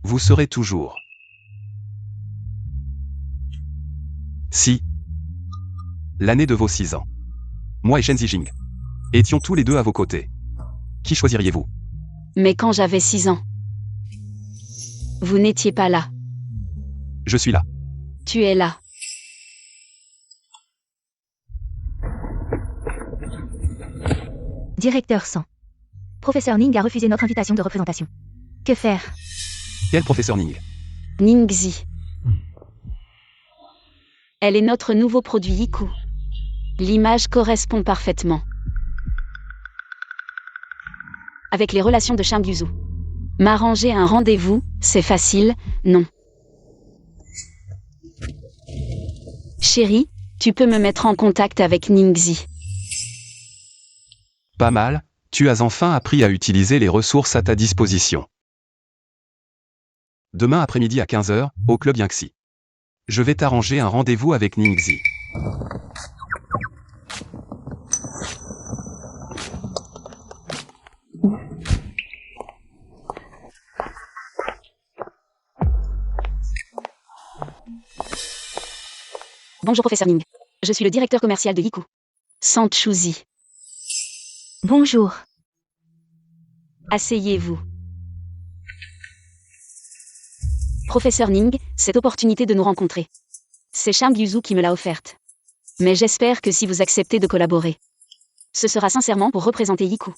[SPEAKER 2] Vous serez toujours. Si. L'année de vos 6 ans. Moi et Shen Zijing étions tous les deux à vos côtés. Qui choisiriez-vous?
[SPEAKER 1] Mais quand j'avais 6 ans. Vous n'étiez pas là.
[SPEAKER 2] Je suis là.
[SPEAKER 1] Tu es là.
[SPEAKER 4] Directeur 100. Professeur Ning a refusé notre invitation de représentation. Que faire?
[SPEAKER 2] Quel professeur Ning?
[SPEAKER 1] Ningxi. Elle est notre nouveau produit Yiku. L'image correspond parfaitement avec les relations de Shang Yuzu. M'arranger un rendez-vous, c'est facile, non. Chérie, tu peux me mettre en contact avec Ningxi.
[SPEAKER 2] Pas mal, tu as enfin appris à utiliser les ressources à ta disposition. Demain après-midi à 15h, au club Yangxi. Je vais t'arranger un rendez-vous avec Ningxi.
[SPEAKER 1] Bonjour professeur Ning. Je suis le directeur commercial de Yiku. Sant Shuzi.
[SPEAKER 4] Bonjour.
[SPEAKER 1] Asseyez-vous. Professeur Ning, cette opportunité de nous rencontrer. C'est Shang Yuzu qui me l'a offerte. Mais j'espère que si vous acceptez de collaborer, ce sera sincèrement pour représenter Yiku.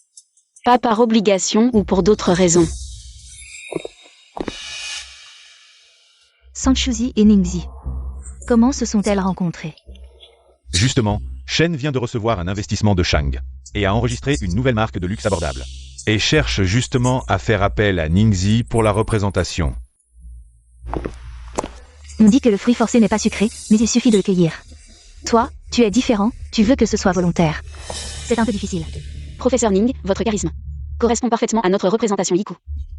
[SPEAKER 1] Pas par obligation ou pour d'autres raisons.
[SPEAKER 4] Sanchuzi et Ningxi. Comment se sont-elles rencontrées?
[SPEAKER 3] Justement, Shen vient de recevoir un investissement de Shang et a enregistré une nouvelle marque de luxe abordable. Et cherche justement à faire appel à Ningxi pour la représentation.
[SPEAKER 4] On dit que le fruit forcé n'est pas sucré, mais il suffit de le cueillir. Toi, tu es différent, tu veux que ce soit volontaire. C'est un peu difficile.
[SPEAKER 1] Professeur Ning, votre charisme correspond parfaitement à notre représentation Yiku.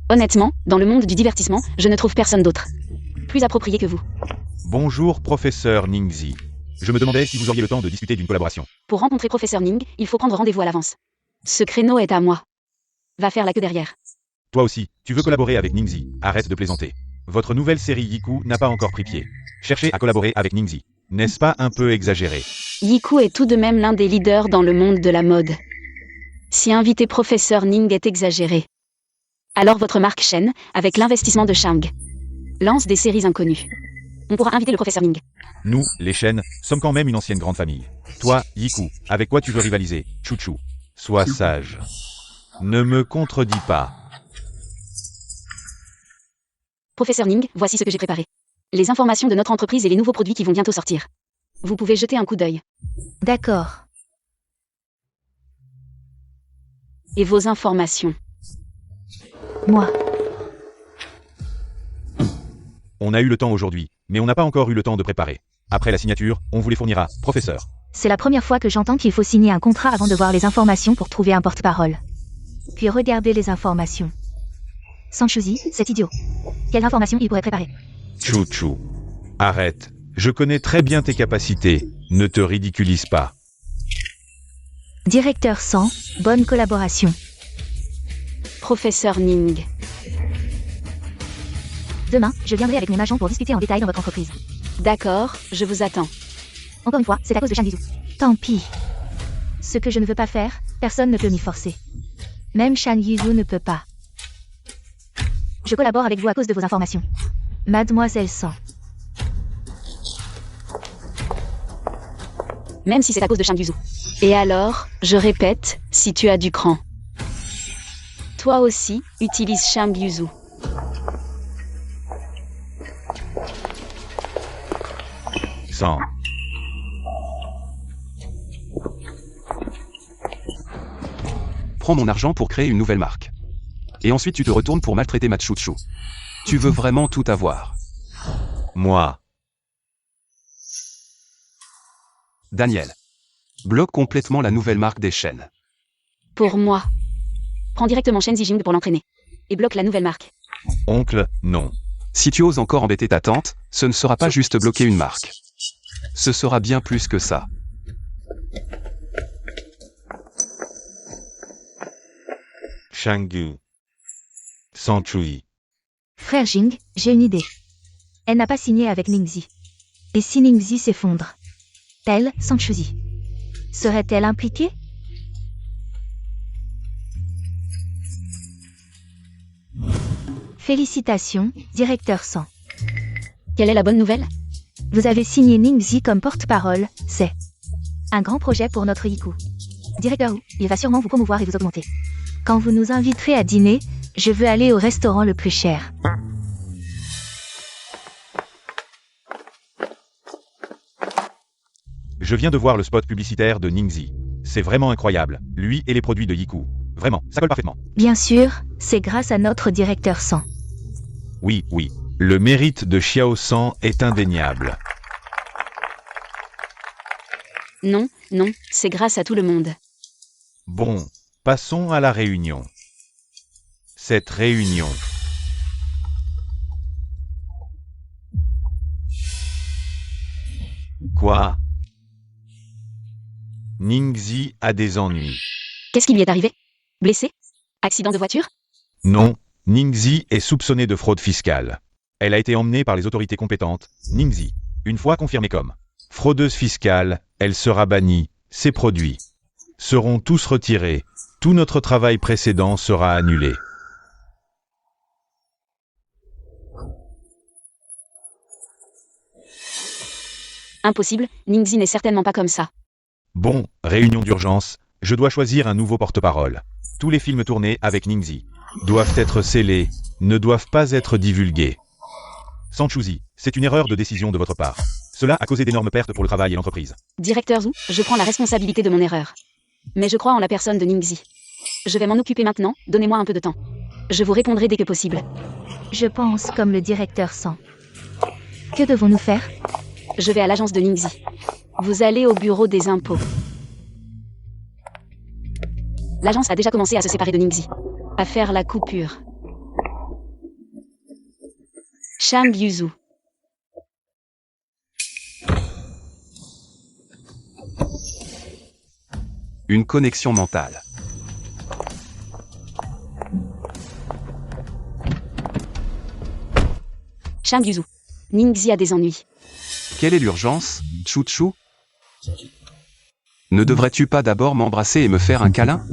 [SPEAKER 1] Honnêtement, dans le monde du divertissement, je ne trouve personne d'autre plus approprié que vous.
[SPEAKER 3] Bonjour professeur Ningxi. Je me demandais si vous auriez le temps de discuter d'une collaboration.
[SPEAKER 1] Pour rencontrer professeur Ning, il faut prendre rendez-vous à l'avance. Ce créneau est à moi. Va faire la queue derrière.
[SPEAKER 3] Toi aussi, tu veux collaborer avec Ningxi. Arrête de plaisanter. Votre nouvelle série Yiku n'a pas encore pris pied. Cherchez à collaborer avec Ningxi. N'est-ce pas un peu exagéré?
[SPEAKER 1] Yiku est tout de même l'un des leaders dans le monde de la mode. Si inviter professeur Ning est exagéré, alors votre marque Shen, avec l'investissement de Shang, lance des séries inconnues. On pourra inviter le professeur Ning.
[SPEAKER 3] Nous, les Shen, sommes quand même une ancienne grande famille. Toi, Yiku, avec quoi tu veux rivaliser? Chouchou. Sois sage. Ne me contredis pas.
[SPEAKER 1] Professeur Ning, voici ce que j'ai préparé. Les informations de notre entreprise et les nouveaux produits qui vont bientôt sortir. Vous pouvez jeter un coup d'œil.
[SPEAKER 4] D'accord.
[SPEAKER 1] Et vos informations.
[SPEAKER 4] Moi.
[SPEAKER 3] On a eu le temps aujourd'hui, mais on n'a pas encore eu le temps de préparer. Après la signature, on vous les fournira, professeur.
[SPEAKER 4] C'est la première fois que j'entends qu'il faut signer un contrat avant de voir les informations pour trouver un porte-parole. Puis regarder les informations. Sanchuzi, c'est idiot. Quelle information il pourrait préparer?
[SPEAKER 3] Chouchou. Arrête. Je connais très bien tes capacités. Ne te ridiculise pas.
[SPEAKER 4] Directeur 100, bonne collaboration.
[SPEAKER 1] Professeur Ning.
[SPEAKER 4] Demain, je viendrai avec mon agent pour discuter en détail dans votre entreprise.
[SPEAKER 1] D'accord, je vous attends.
[SPEAKER 4] Encore une fois, c'est à cause de Shang Yuzu. Tant pis. Ce que je ne veux pas faire, personne ne peut m'y forcer. Même Shang Yuzu ne peut pas. Je collabore avec vous à cause de vos informations. Mademoiselle Sang.
[SPEAKER 1] Même si c'est à cause de Shang Yuzu. Et alors, je répète, si tu as du cran. Toi aussi, utilise Shang Yuzu.
[SPEAKER 3] Sang.
[SPEAKER 2] Prends mon argent pour créer une nouvelle marque. Et ensuite tu te retournes pour maltraiter ma chouchou. Tu veux vraiment tout avoir.
[SPEAKER 3] Moi.
[SPEAKER 2] Daniel. Bloque complètement la nouvelle marque des chaînes.
[SPEAKER 1] Pour moi. Prends directement Shen Zijing pour l'entraîner. Et bloque la nouvelle marque.
[SPEAKER 3] Oncle, non.
[SPEAKER 2] Si tu oses encore embêter ta tante, ce ne sera pas juste bloquer une marque. Ce sera bien plus que ça.
[SPEAKER 3] Shanggu. Sanchui.
[SPEAKER 4] Frère Jing, j'ai une idée. Elle n'a pas signé avec Ningxi. Et si Ningxi s'effondre? Elle, Sanchui. Serait-elle impliquée? Félicitations, directeur Sang.
[SPEAKER 1] Quelle est la bonne nouvelle?
[SPEAKER 4] Vous avez signé Ningxi comme porte-parole, c'est un grand projet pour notre Yiku. Directeur Wu, il va sûrement vous promouvoir et vous augmenter. Quand vous nous inviterez à dîner, je veux aller au restaurant le plus cher.
[SPEAKER 3] Je viens de voir le spot publicitaire de Ningxi. C'est vraiment incroyable. Lui et les produits de Yiku. Vraiment, ça colle parfaitement.
[SPEAKER 4] Bien sûr, c'est grâce à notre directeur Sang.
[SPEAKER 3] Oui, oui. Le mérite de Xiao San est indéniable.
[SPEAKER 1] Non, non, c'est grâce à tout le monde.
[SPEAKER 3] Bon, passons à la réunion. Cette réunion. Quoi? Ningxi a des ennuis.
[SPEAKER 1] Qu'est-ce qui lui est arrivé? Blessé? Accident de voiture?
[SPEAKER 3] Non, Ningxi est soupçonnée de fraude fiscale. Elle a été emmenée par les autorités compétentes. Ningxi, une fois confirmée comme fraudeuse fiscale, elle sera bannie. Ses produits seront tous retirés. Tout notre travail précédent sera annulé.
[SPEAKER 1] Impossible, Ningxi n'est certainement pas comme ça.
[SPEAKER 3] Bon, réunion d'urgence, je dois choisir un nouveau porte-parole. Tous les films tournés avec Ningxi doivent être scellés, ne doivent pas être divulgués. Sanchuzi, c'est une erreur de décision de votre part. Cela a causé d'énormes pertes pour le travail et l'entreprise.
[SPEAKER 1] Directeur Zhu, je prends la responsabilité de mon erreur. Mais je crois en la personne de Ningxi. Je vais m'en occuper maintenant, donnez-moi un peu de temps. Je vous répondrai dès que possible.
[SPEAKER 4] Je pense comme le directeur Sang. Que devons-nous faire?
[SPEAKER 1] Je vais à l'agence de Ningxi. Vous allez au bureau des impôts. L'agence a déjà commencé à se séparer de Ningxi. À faire la coupure. Shang Yuzu.
[SPEAKER 2] Une connexion mentale.
[SPEAKER 1] Shang Yuzu. Ningxi a des ennuis.
[SPEAKER 2] Quelle est l'urgence, Chouchou? Ne devrais-tu pas d'abord m'embrasser et me faire un câlin?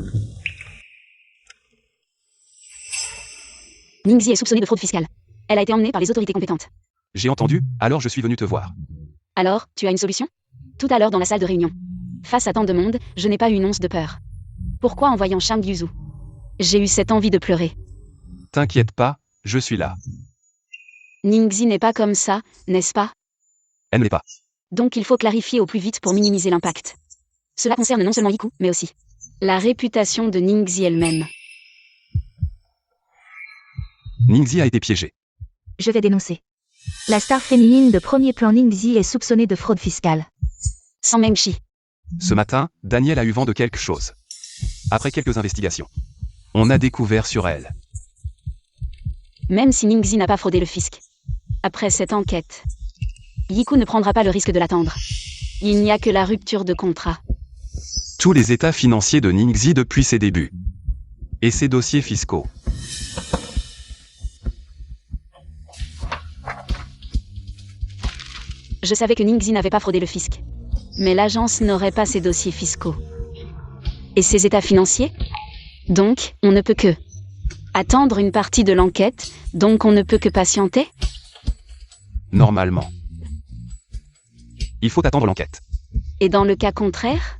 [SPEAKER 1] Ningxi est soupçonnée de fraude fiscale. Elle a été emmenée par les autorités compétentes.
[SPEAKER 2] J'ai entendu, alors je suis venu te voir.
[SPEAKER 1] Alors, tu as une solution? Tout à l'heure dans la salle de réunion. Face à tant de monde, je n'ai pas eu une once de peur. Pourquoi en voyant Shang Yuzu? J'ai eu cette envie de pleurer.
[SPEAKER 2] T'inquiète pas, je suis là.
[SPEAKER 1] Ningxi n'est pas comme ça, n'est-ce pas?
[SPEAKER 2] Elle n'est pas.
[SPEAKER 1] Donc il faut clarifier au plus vite pour minimiser l'impact. Cela concerne non seulement Yiku, mais aussi la réputation de Ningxi elle-même.
[SPEAKER 2] Ningxi a été piégée.
[SPEAKER 4] Je vais dénoncer. La star féminine de premier plan Ningxi est soupçonnée de fraude fiscale.
[SPEAKER 1] Sans Mengshi.
[SPEAKER 2] Ce matin, Daniel a eu vent de quelque chose. Après quelques investigations, on a découvert sur elle.
[SPEAKER 1] Même si Ningxi n'a pas fraudé le fisc. Après cette enquête, Yiku ne prendra pas le risque de l'attendre. Il n'y a que la rupture de contrat.
[SPEAKER 2] Tous les états financiers de Ningxi depuis ses débuts. Et ses dossiers fiscaux.
[SPEAKER 1] Je savais que Ningxi n'avait pas fraudé le fisc. Mais l'agence n'aurait pas ses dossiers fiscaux. Et ses états financiers? Donc, on ne peut que Attendre une partie de l'enquête, donc on ne peut que patienter?
[SPEAKER 2] Normalement. Il faut attendre l'enquête.
[SPEAKER 1] Et dans le cas contraire?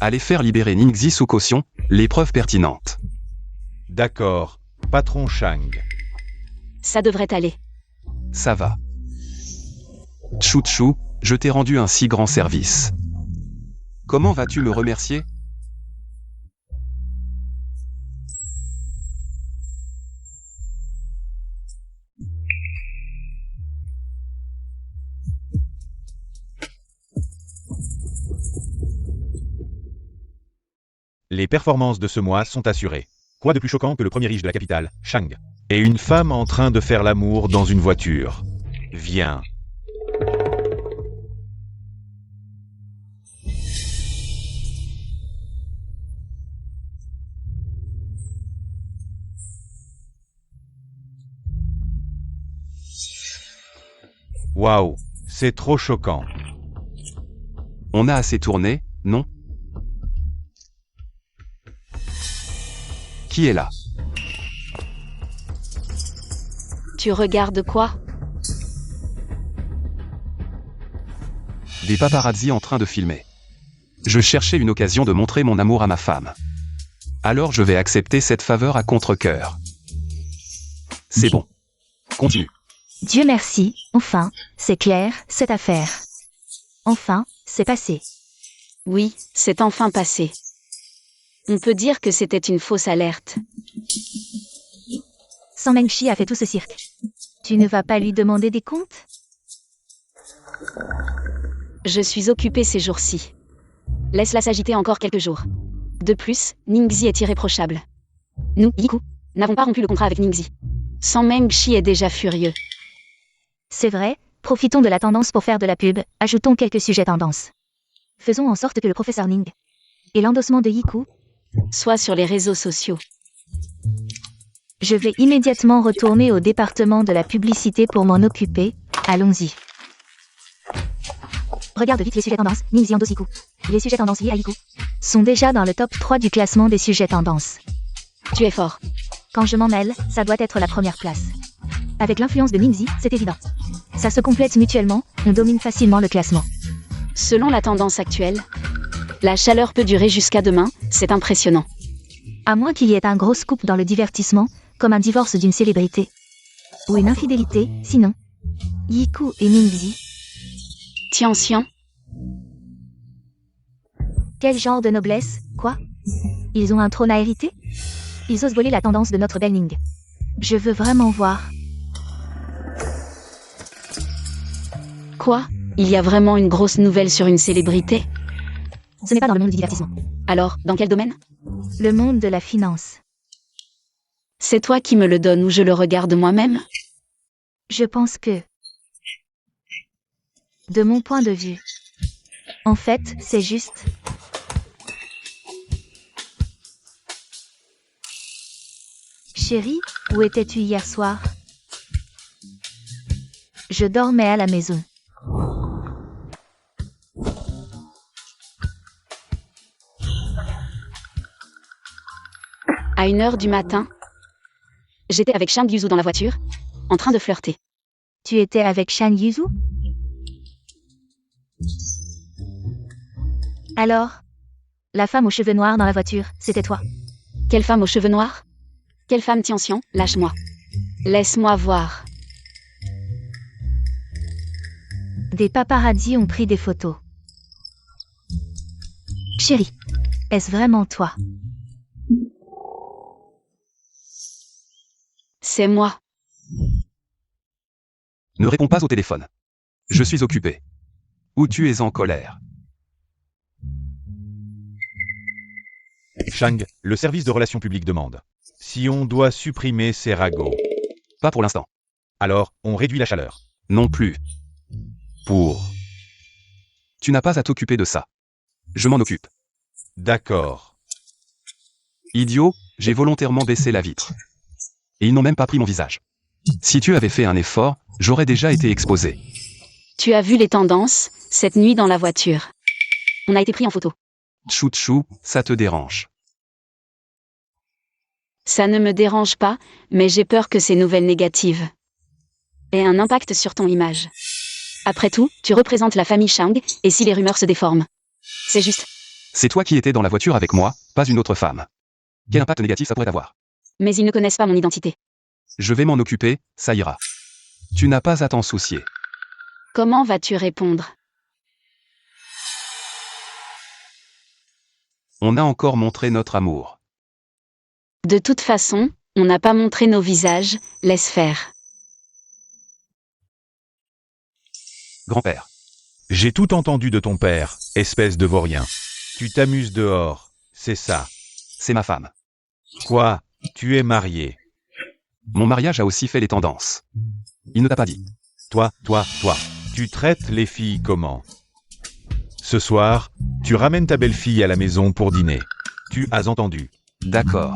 [SPEAKER 2] Allez faire libérer Ningxi sous caution, les preuves pertinentes.
[SPEAKER 3] D'accord, patron Shang.
[SPEAKER 1] Ça devrait aller.
[SPEAKER 2] Ça va. Tchou, je t'ai rendu un si grand service. Comment vas-tu me remercier?
[SPEAKER 3] Les performances de ce mois sont assurées. Quoi de plus choquant que le premier riche de la capitale, Shang, et une femme en train de faire l'amour dans une voiture. Viens. Waouh, c'est trop choquant.
[SPEAKER 2] On a assez tourné, non? Qui est là?
[SPEAKER 1] Tu regardes quoi?
[SPEAKER 2] Des paparazzi en train de filmer. Je cherchais une occasion de montrer mon amour à ma femme. Alors je vais accepter cette faveur à contre-cœur. C'est bon. Continue.
[SPEAKER 4] Dieu merci, enfin, c'est clair, cette affaire. Enfin, c'est passé.
[SPEAKER 1] Oui, c'est enfin passé. On peut dire que c'était une fausse alerte.
[SPEAKER 4] San Mengshi a fait tout ce cirque. Tu ne vas pas lui demander des comptes?
[SPEAKER 1] Je suis occupée ces jours-ci. Laisse-la s'agiter encore quelques jours. De plus, Ningxi est irréprochable. Nous, Yiku, n'avons pas rompu le contrat avec Ningxi. San Mengshi est déjà furieux.
[SPEAKER 4] C'est vrai, profitons de la tendance pour faire de la pub, ajoutons quelques sujets tendances. Faisons en sorte que le professeur Ning et l'endossement de Yiku,
[SPEAKER 1] Soit sur les réseaux sociaux.
[SPEAKER 4] je vais immédiatement retourner au département de la publicité pour m'en occuper, allons-y. Regarde vite les sujets tendances, Ningxi endosse Yiku. Les sujets tendances liés à Yiku sont déjà dans le top 3 du classement des sujets tendances.
[SPEAKER 1] Tu es fort.
[SPEAKER 4] Quand je m'en mêle, ça doit être la première place. Avec l'influence de Ningxi, c'est évident. Ça se complète mutuellement, on domine facilement le classement.
[SPEAKER 1] Selon la tendance actuelle, la chaleur peut durer jusqu'à demain, c'est impressionnant.
[SPEAKER 4] À moins qu'il y ait un gros scoop dans le divertissement, comme un divorce d'une célébrité. Ou une infidélité, sinon. Yiku et Ningxi,
[SPEAKER 1] Tianxian,
[SPEAKER 4] quel genre de noblesse, quoi? Ils ont un trône à hériter? Ils osent voler la tendance de notre belle Ning. Je veux vraiment voir.
[SPEAKER 1] quoi? Il y a vraiment une grosse nouvelle sur une célébrité?
[SPEAKER 4] Ce n'est pas dans le monde du divertissement.
[SPEAKER 1] Alors, dans quel domaine?
[SPEAKER 4] Le monde de la finance.
[SPEAKER 1] C'est toi qui me le donnes ou je le regarde moi-même?
[SPEAKER 4] Je pense que... De mon point de vue. En fait, c'est juste... Chérie, où étais-tu hier soir? Je dormais à la maison.
[SPEAKER 1] À 1h du matin, j'étais avec Shang Yuzu dans la voiture, en train de flirter.
[SPEAKER 4] Tu étais avec Shang Yuzu? Alors? La femme aux cheveux noirs dans la voiture, c'était toi.
[SPEAKER 1] Quelle femme aux cheveux noirs? Quelle femme Tianxian? Lâche-moi. Laisse-moi voir.
[SPEAKER 4] Des paparazzis ont pris des photos. Chérie, est-ce vraiment toi?
[SPEAKER 1] C'est moi.
[SPEAKER 2] Ne réponds pas au téléphone. Je suis occupé. Ou tu es en colère.
[SPEAKER 3] Shang, le service de relations publiques demande. Si on doit supprimer ces ragots.
[SPEAKER 2] Pas pour l'instant.
[SPEAKER 3] Alors, on réduit la chaleur.
[SPEAKER 2] Non plus.
[SPEAKER 3] Pour.
[SPEAKER 2] Tu n'as pas à t'occuper de ça. Je m'en occupe.
[SPEAKER 3] D'accord.
[SPEAKER 2] Idiot, j'ai volontairement baissé la vitre. Et ils n'ont même pas pris mon visage. Si tu avais fait un effort, j'aurais déjà été exposé.
[SPEAKER 1] Tu as vu les tendances, cette nuit dans la voiture. On a été pris en photo.
[SPEAKER 2] Chou, ça te dérange.
[SPEAKER 1] Ça ne me dérange pas, mais j'ai peur que ces nouvelles négatives aient un impact sur ton image. Après tout, tu représentes la famille Chang, et si les rumeurs se déforment? C'est juste.
[SPEAKER 2] C'est toi qui étais dans la voiture avec moi, pas une autre femme. Quel impact négatif ça pourrait avoir?
[SPEAKER 1] Mais ils ne connaissent pas mon identité.
[SPEAKER 2] Je vais m'en occuper, ça ira. Tu n'as pas à t'en soucier.
[SPEAKER 1] Comment vas-tu répondre?
[SPEAKER 2] On a encore montré notre amour.
[SPEAKER 1] De toute façon, on n'a pas montré nos visages, laisse faire.
[SPEAKER 2] Grand-père.
[SPEAKER 3] J'ai tout entendu de ton père, espèce de vaurien. Tu t'amuses dehors, c'est ça.
[SPEAKER 2] C'est ma femme.
[SPEAKER 3] Quoi? Tu es marié.
[SPEAKER 2] Mon mariage a aussi fait les tendances. Il ne t'a pas dit.
[SPEAKER 3] Toi. Tu traites les filles comment? Ce soir, tu ramènes ta belle-fille à la maison pour dîner. Tu as entendu?
[SPEAKER 2] D'accord.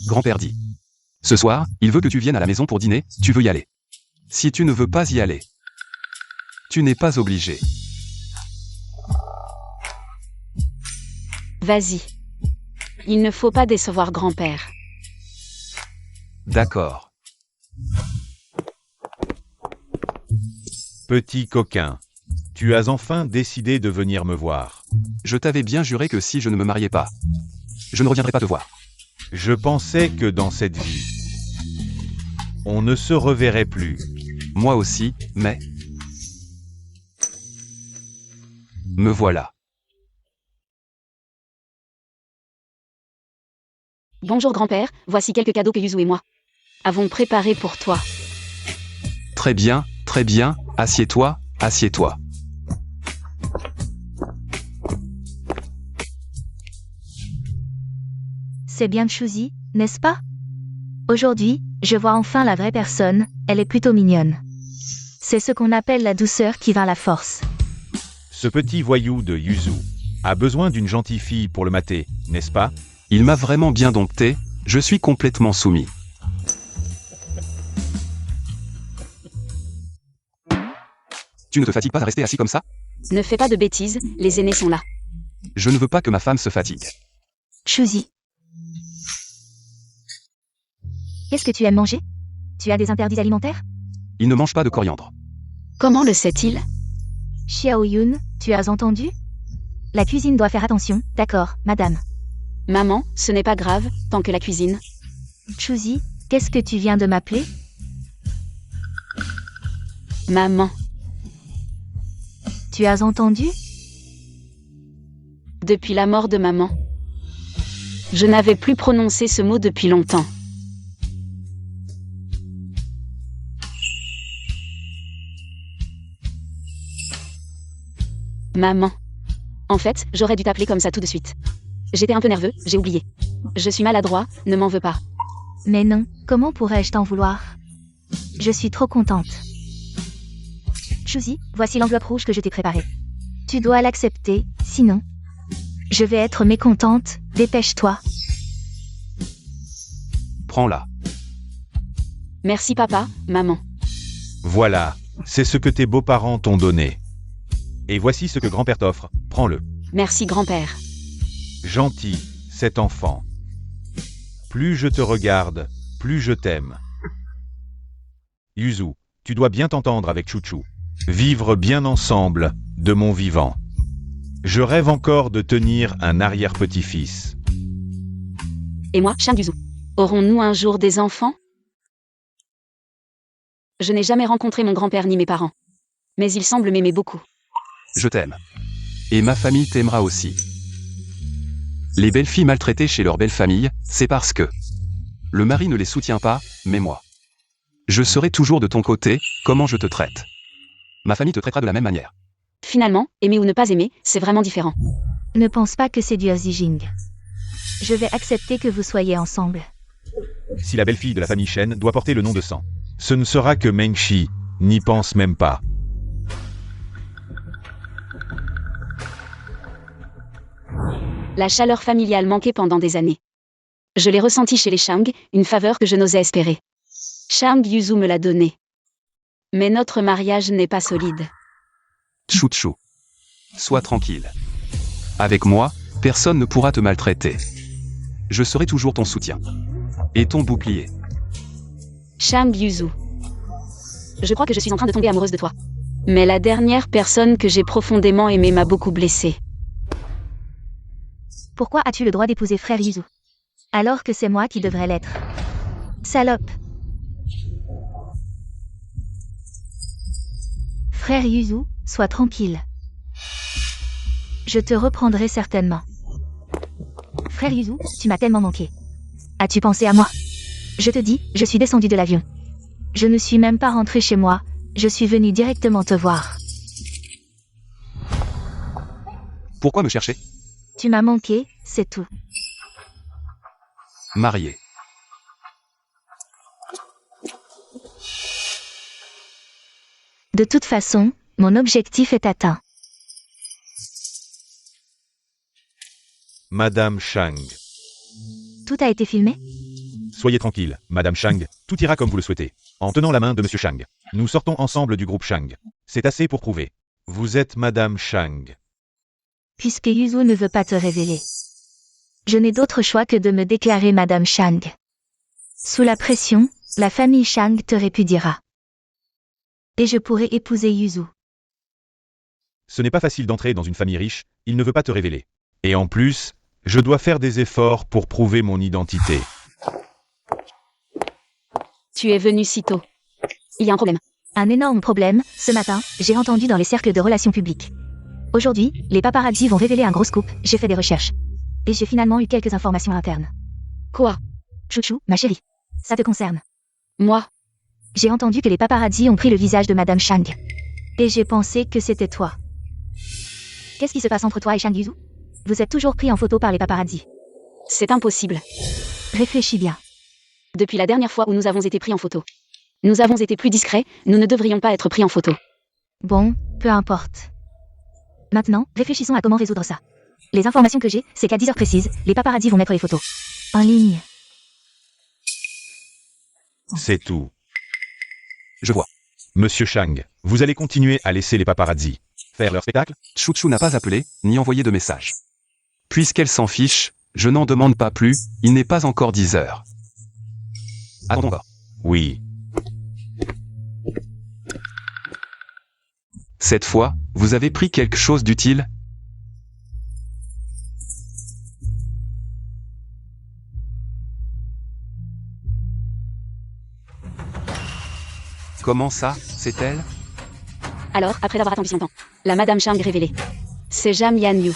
[SPEAKER 2] Grand-père dit. Ce soir, il veut que tu viennes à la maison pour dîner, tu veux y aller. Si tu ne veux pas y aller, tu n'es pas obligé.
[SPEAKER 1] Vas-y. Il ne faut pas décevoir grand-père.
[SPEAKER 2] D'accord.
[SPEAKER 3] Petit coquin, tu as enfin décidé de venir me voir.
[SPEAKER 2] Je t'avais bien juré que si je ne me mariais pas, je ne reviendrais pas te voir.
[SPEAKER 3] Je pensais que dans cette vie, on ne se reverrait plus.
[SPEAKER 2] Moi aussi, mais... Me voilà.
[SPEAKER 1] Bonjour grand-père, voici quelques cadeaux que Yuzu et moi avons préparés pour toi.
[SPEAKER 2] Très bien, assieds-toi, assieds-toi.
[SPEAKER 4] C'est bien Chouzi, n'est-ce pas? Aujourd'hui, je vois enfin la vraie personne, elle est plutôt mignonne. C'est ce qu'on appelle la douceur qui vint la force.
[SPEAKER 3] Ce petit voyou de Yuzu a besoin d'une gentille fille pour le mater, n'est-ce pas?
[SPEAKER 2] Il m'a vraiment bien dompté, je suis complètement soumis. Tu ne te fatigues pas à rester assis comme ça?
[SPEAKER 1] Ne fais pas de bêtises, les aînés sont là.
[SPEAKER 2] Je ne veux pas que ma femme se fatigue.
[SPEAKER 4] Chouzi. Qu'est-ce que tu aimes manger? Tu as des interdits alimentaires?
[SPEAKER 2] Il ne mange pas de coriandre.
[SPEAKER 1] Comment le sait-il?
[SPEAKER 4] Xiao Yun, tu as entendu? La cuisine doit faire attention, d'accord, madame.
[SPEAKER 1] Maman, ce n'est pas grave, tant que la cuisine.
[SPEAKER 4] Chouzi, qu'est-ce que tu viens de m'appeler?
[SPEAKER 1] Maman.
[SPEAKER 4] Tu as entendu?
[SPEAKER 1] Depuis la mort de maman. Je n'avais plus prononcé ce mot depuis longtemps. Maman. En fait, j'aurais dû t'appeler comme ça tout de suite. J'étais un peu nerveux, j'ai oublié. Je suis maladroit, ne m'en veux pas.
[SPEAKER 4] Mais non, comment pourrais-je t'en vouloir? Je suis trop contente. Chouzi, voici l'enveloppe rouge que je t'ai préparée. Tu dois l'accepter, sinon... Je vais être mécontente, dépêche-toi.
[SPEAKER 2] Prends-la.
[SPEAKER 1] Merci papa, maman.
[SPEAKER 3] Voilà, c'est ce que tes beaux-parents t'ont donné. Et voici ce que grand-père t'offre, prends-le.
[SPEAKER 1] Merci grand-père.
[SPEAKER 3] Gentil, cet enfant. Plus je te regarde, plus je t'aime. Yuzu, tu dois bien t'entendre avec Chouchou. Vivre bien ensemble, de mon vivant. Je rêve encore de tenir un arrière-petit-fils.
[SPEAKER 1] Et moi, Chang Yuzu. Aurons-nous un jour des enfants? Je n'ai jamais rencontré mon grand-père ni mes parents. Mais ils semblent m'aimer beaucoup.
[SPEAKER 2] Je t'aime. Et ma famille t'aimera aussi. Les belles filles maltraitées chez leur belle famille, c'est parce que le mari ne les soutient pas, mais moi. Je serai toujours de ton côté, comment je te traite. Ma famille te traitera de la même manière.
[SPEAKER 1] Finalement, aimer ou ne pas aimer, c'est vraiment différent.
[SPEAKER 4] Ne pense pas que c'est du Zijing. Je vais accepter que vous soyez ensemble.
[SPEAKER 3] Si la belle-fille de la famille Shen doit porter le nom de sang, ce ne sera que Mengshi, n'y pense même pas.
[SPEAKER 1] La chaleur familiale manquait pendant des années. Je l'ai ressenti chez les Shang, une faveur que je n'osais espérer. Shang Yuzu me l'a donnée. Mais notre mariage n'est pas solide.
[SPEAKER 2] Chou-chou. Sois tranquille. Avec moi, personne ne pourra te maltraiter. Je serai toujours ton soutien. Et ton bouclier.
[SPEAKER 1] Shang Yuzu. Je crois que je suis en train de tomber amoureuse de toi. Mais la dernière personne que j'ai profondément aimée m'a beaucoup blessée.
[SPEAKER 4] Pourquoi as-tu le droit d'épouser frère Yuzu? Alors que c'est moi qui devrais l'être. Salope. Frère Yuzu, sois tranquille. Je te reprendrai certainement. Frère Yuzu, tu m'as tellement manqué. As-tu pensé à moi? Je te dis, je suis descendu de l'avion. Je ne suis même pas rentré chez moi, je suis venu directement te voir.
[SPEAKER 2] Pourquoi me chercher?
[SPEAKER 4] Tu m'as manqué, c'est tout.
[SPEAKER 2] Marié.
[SPEAKER 4] De toute façon, mon objectif est atteint.
[SPEAKER 3] Madame Shang.
[SPEAKER 4] Tout a été filmé?
[SPEAKER 3] Soyez tranquille, Madame Shang, tout ira comme vous le souhaitez. En tenant la main de Monsieur Shang. Nous sortons ensemble du groupe Shang. C'est assez pour prouver. Vous êtes Madame Shang.
[SPEAKER 4] Puisque Yuzu ne veut pas te révéler. Je n'ai d'autre choix que de me déclarer Madame Shang. Sous la pression, la famille Shang te répudiera. Et je pourrai épouser Yuzu.
[SPEAKER 3] Ce n'est pas facile d'entrer dans une famille riche, il ne veut pas te révéler. Et en plus, je dois faire des efforts pour prouver mon identité.
[SPEAKER 1] Tu es venu si tôt. Il y a un problème.
[SPEAKER 4] Un énorme problème, ce matin, j'ai entendu dans les cercles de relations publiques. Aujourd'hui, les paparazzi vont révéler un gros scoop, j'ai fait des recherches. Et j'ai finalement eu quelques informations internes.
[SPEAKER 1] Quoi?
[SPEAKER 4] Chouchou, ma chérie. Ça te concerne.
[SPEAKER 1] Moi?
[SPEAKER 4] J'ai entendu que les paparazzi ont pris le visage de Madame Shang. Et j'ai pensé que c'était toi. Qu'est-ce qui se passe entre toi et Shang Yuzu? Vous êtes toujours pris en photo par les paparazzi.
[SPEAKER 1] C'est impossible.
[SPEAKER 4] Réfléchis bien.
[SPEAKER 1] Depuis la dernière fois où nous avons été pris en photo. Nous avons été plus discrets, nous ne devrions pas être pris en photo.
[SPEAKER 4] Bon, peu importe. Maintenant, réfléchissons à comment résoudre ça. Les informations que j'ai, c'est qu'à 10 heures précises, les paparazzi vont mettre les photos. En ligne.
[SPEAKER 3] C'est tout.
[SPEAKER 2] Je vois.
[SPEAKER 3] Monsieur Shang, vous allez continuer à laisser les paparazzi faire leur spectacle?
[SPEAKER 2] Chouchou n'a pas appelé, ni envoyé de message. Puisqu'elle s'en fiche, je n'en demande pas plus, il n'est pas encore 10 heures. Attendons encore.
[SPEAKER 3] Oui.
[SPEAKER 2] Cette fois, vous avez pris quelque chose d'utile? Comment ça, c'est elle?
[SPEAKER 1] Alors, après avoir attendu si longtemps, la Madame Shang révélée. C'est Jam Yanyu.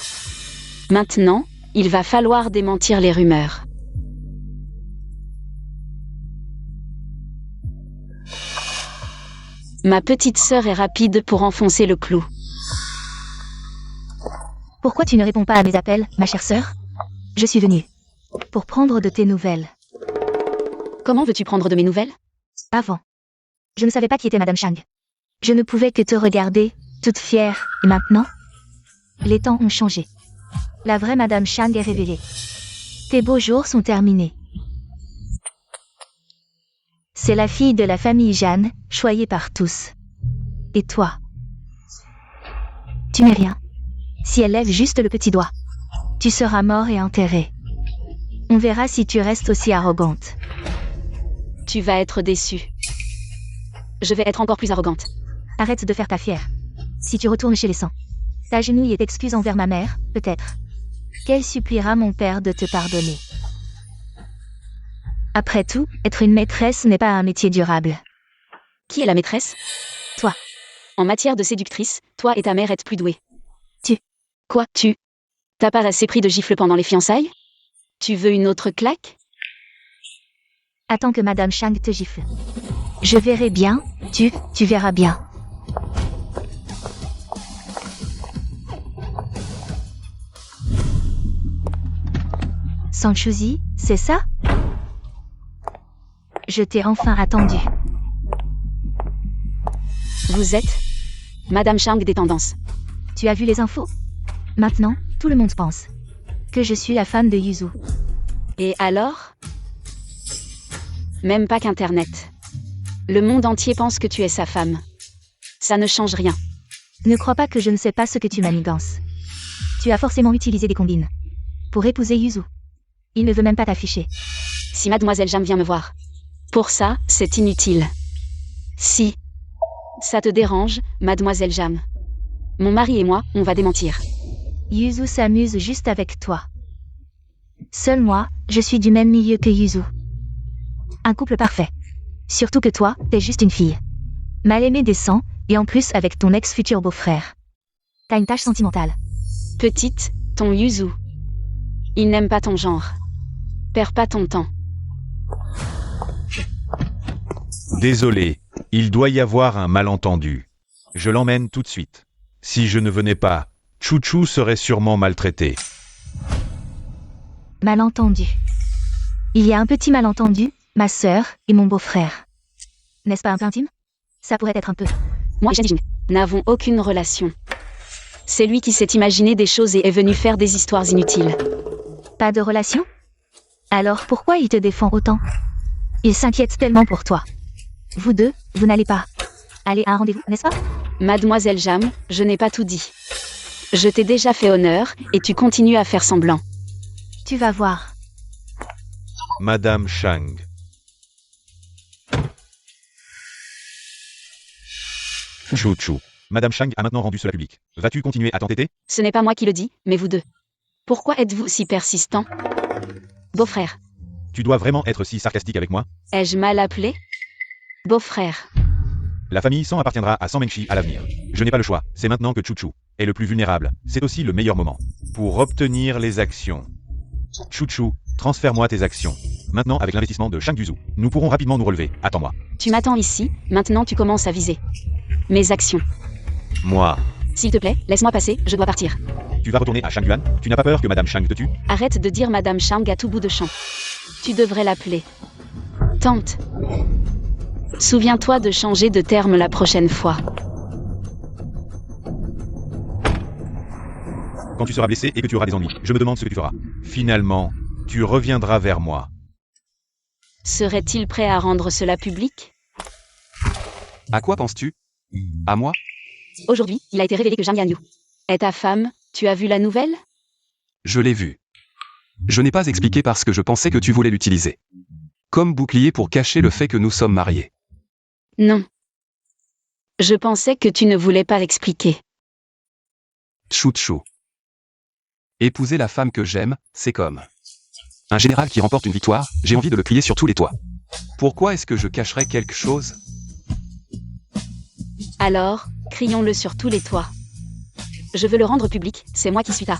[SPEAKER 1] Maintenant, il va falloir démentir les rumeurs. Ma petite sœur est rapide pour enfoncer le clou.
[SPEAKER 4] Pourquoi tu ne réponds pas à mes appels, ma chère sœur? Je suis venue. Pour prendre de tes nouvelles.
[SPEAKER 1] Comment veux-tu prendre de mes nouvelles?
[SPEAKER 4] Avant. Je ne savais pas qui était Madame Shang. Je ne pouvais que te regarder, toute fière, et maintenant? Les temps ont changé. La vraie Madame Shang est révélée. Tes beaux jours sont terminés. C'est la fille de la famille Jeanne, choyée par tous. Et toi? Tu n'es rien. Si elle lève juste le petit doigt, tu seras mort et enterré. On verra si tu restes aussi arrogante.
[SPEAKER 1] Tu vas être déçue. Je vais être encore plus arrogante.
[SPEAKER 4] Arrête de faire ta fière. Si tu retournes chez les sangs, t'agenouilles et t'excuses envers ma mère, peut-être. Qu'elle suppliera mon père de te pardonner. Après tout, être une maîtresse n'est pas un métier durable.
[SPEAKER 1] Qui est la maîtresse?
[SPEAKER 4] Toi.
[SPEAKER 1] En matière de séductrice, toi et ta mère êtes plus doués.
[SPEAKER 4] Tu.
[SPEAKER 1] Quoi, tu? T'as pas assez pris de gifles pendant les fiançailles? Tu veux une autre claque?
[SPEAKER 4] Attends que Madame Shang te gifle. Je verrai bien, tu verras bien. Sanchuzi, c'est ça? Je t'ai enfin attendu.
[SPEAKER 1] Vous êtes Madame Shang des tendances.
[SPEAKER 4] Tu as vu les infos? Maintenant, tout le monde pense que je suis la femme de Yuzu.
[SPEAKER 1] Et alors? Même pas qu'Internet. Le monde entier pense que tu es sa femme. Ça ne change rien.
[SPEAKER 4] Ne crois pas que je ne sais pas ce que tu manigances. Tu as forcément utilisé des combines. Pour épouser Yuzu. Il ne veut même pas t'afficher.
[SPEAKER 1] Si mademoiselle Jam vient me voir. Pour ça, c'est inutile. Si. Ça te dérange, mademoiselle Jam. Mon mari et moi, on va démentir.
[SPEAKER 4] Yuzu s'amuse juste avec toi. Seul moi, je suis du même milieu que Yuzu. Un couple parfait. Surtout que toi, t'es juste une fille. Mal aimée des sangs, et en plus avec ton ex-futur beau-frère. T'as une tâche sentimentale.
[SPEAKER 1] Petite, ton Yuzu. Il n'aime pas ton genre. Perds pas ton temps.
[SPEAKER 3] Désolé, il doit y avoir un malentendu. Je l'emmène tout de suite. Si je ne venais pas, Chouchou serait sûrement maltraité.
[SPEAKER 4] Malentendu. Il y a un petit malentendu, ma sœur et mon beau-frère. N'est-ce pas un peu intime? Ça pourrait être un peu.
[SPEAKER 1] Moi et Shen Yijing n'avons aucune relation. C'est lui qui s'est imaginé des choses et est venu faire des histoires inutiles.
[SPEAKER 4] Pas de relation? Alors pourquoi il te défend autant? Il s'inquiète tellement pour toi. Vous deux, vous n'allez pas aller à un rendez-vous, n'est-ce pas?
[SPEAKER 1] Mademoiselle Jam, je n'ai pas tout dit. Je t'ai déjà fait honneur, et tu continues à faire semblant.
[SPEAKER 4] Tu vas voir.
[SPEAKER 3] Madame Shang. Chouchou. Madame Shang a maintenant rendu cela public. Vas-tu continuer à t'entêter?
[SPEAKER 1] Ce n'est pas moi qui le dis, mais vous deux. Pourquoi êtes-vous si persistant? Beau-frère,
[SPEAKER 3] Tu dois vraiment être si sarcastique avec moi?
[SPEAKER 1] ai-je mal appelé? Beau-frère.
[SPEAKER 3] La famille San appartiendra à San Mengshi à l'avenir. Je n'ai pas le choix, c'est maintenant que Chouchou est le plus vulnérable. C'est aussi le meilleur moment pour obtenir les actions. Chouchou, transfère-moi tes actions. Maintenant, avec l'investissement de Shang Yuzu, nous pourrons rapidement nous relever. Attends-moi.
[SPEAKER 1] Tu m'attends ici, maintenant tu commences à viser. Mes actions.
[SPEAKER 3] Moi.
[SPEAKER 1] S'il te plaît, laisse-moi passer, je dois partir.
[SPEAKER 3] Tu vas retourner à Shangyuan? Tu n'as pas peur que Madame Shang te tue?
[SPEAKER 1] Arrête de dire Madame Shang à tout bout de champ. Tu devrais l'appeler tante. Souviens-toi de changer de terme la prochaine fois.
[SPEAKER 3] Quand tu seras blessé et que tu auras des ennuis, je me demande ce que tu feras. Finalement, tu reviendras vers moi.
[SPEAKER 1] Serait-il prêt à rendre cela public?
[SPEAKER 2] À quoi penses-tu? À moi?
[SPEAKER 1] Aujourd'hui, il a été révélé que Jang Yanyu est ta femme. Tu as vu la nouvelle?
[SPEAKER 2] Je l'ai vu. Je n'ai pas expliqué parce que je pensais que tu voulais l'utiliser. Comme bouclier pour cacher le fait que nous sommes mariés.
[SPEAKER 1] Non. Je pensais que tu ne voulais pas l'expliquer.
[SPEAKER 2] Chouchou. Épouser la femme que j'aime, c'est comme un général qui remporte une victoire, j'ai envie de le crier sur tous les toits. Pourquoi est-ce que je cacherais quelque chose?
[SPEAKER 1] Alors, crions-le sur tous les toits. Je veux le rendre public, c'est moi qui suis ta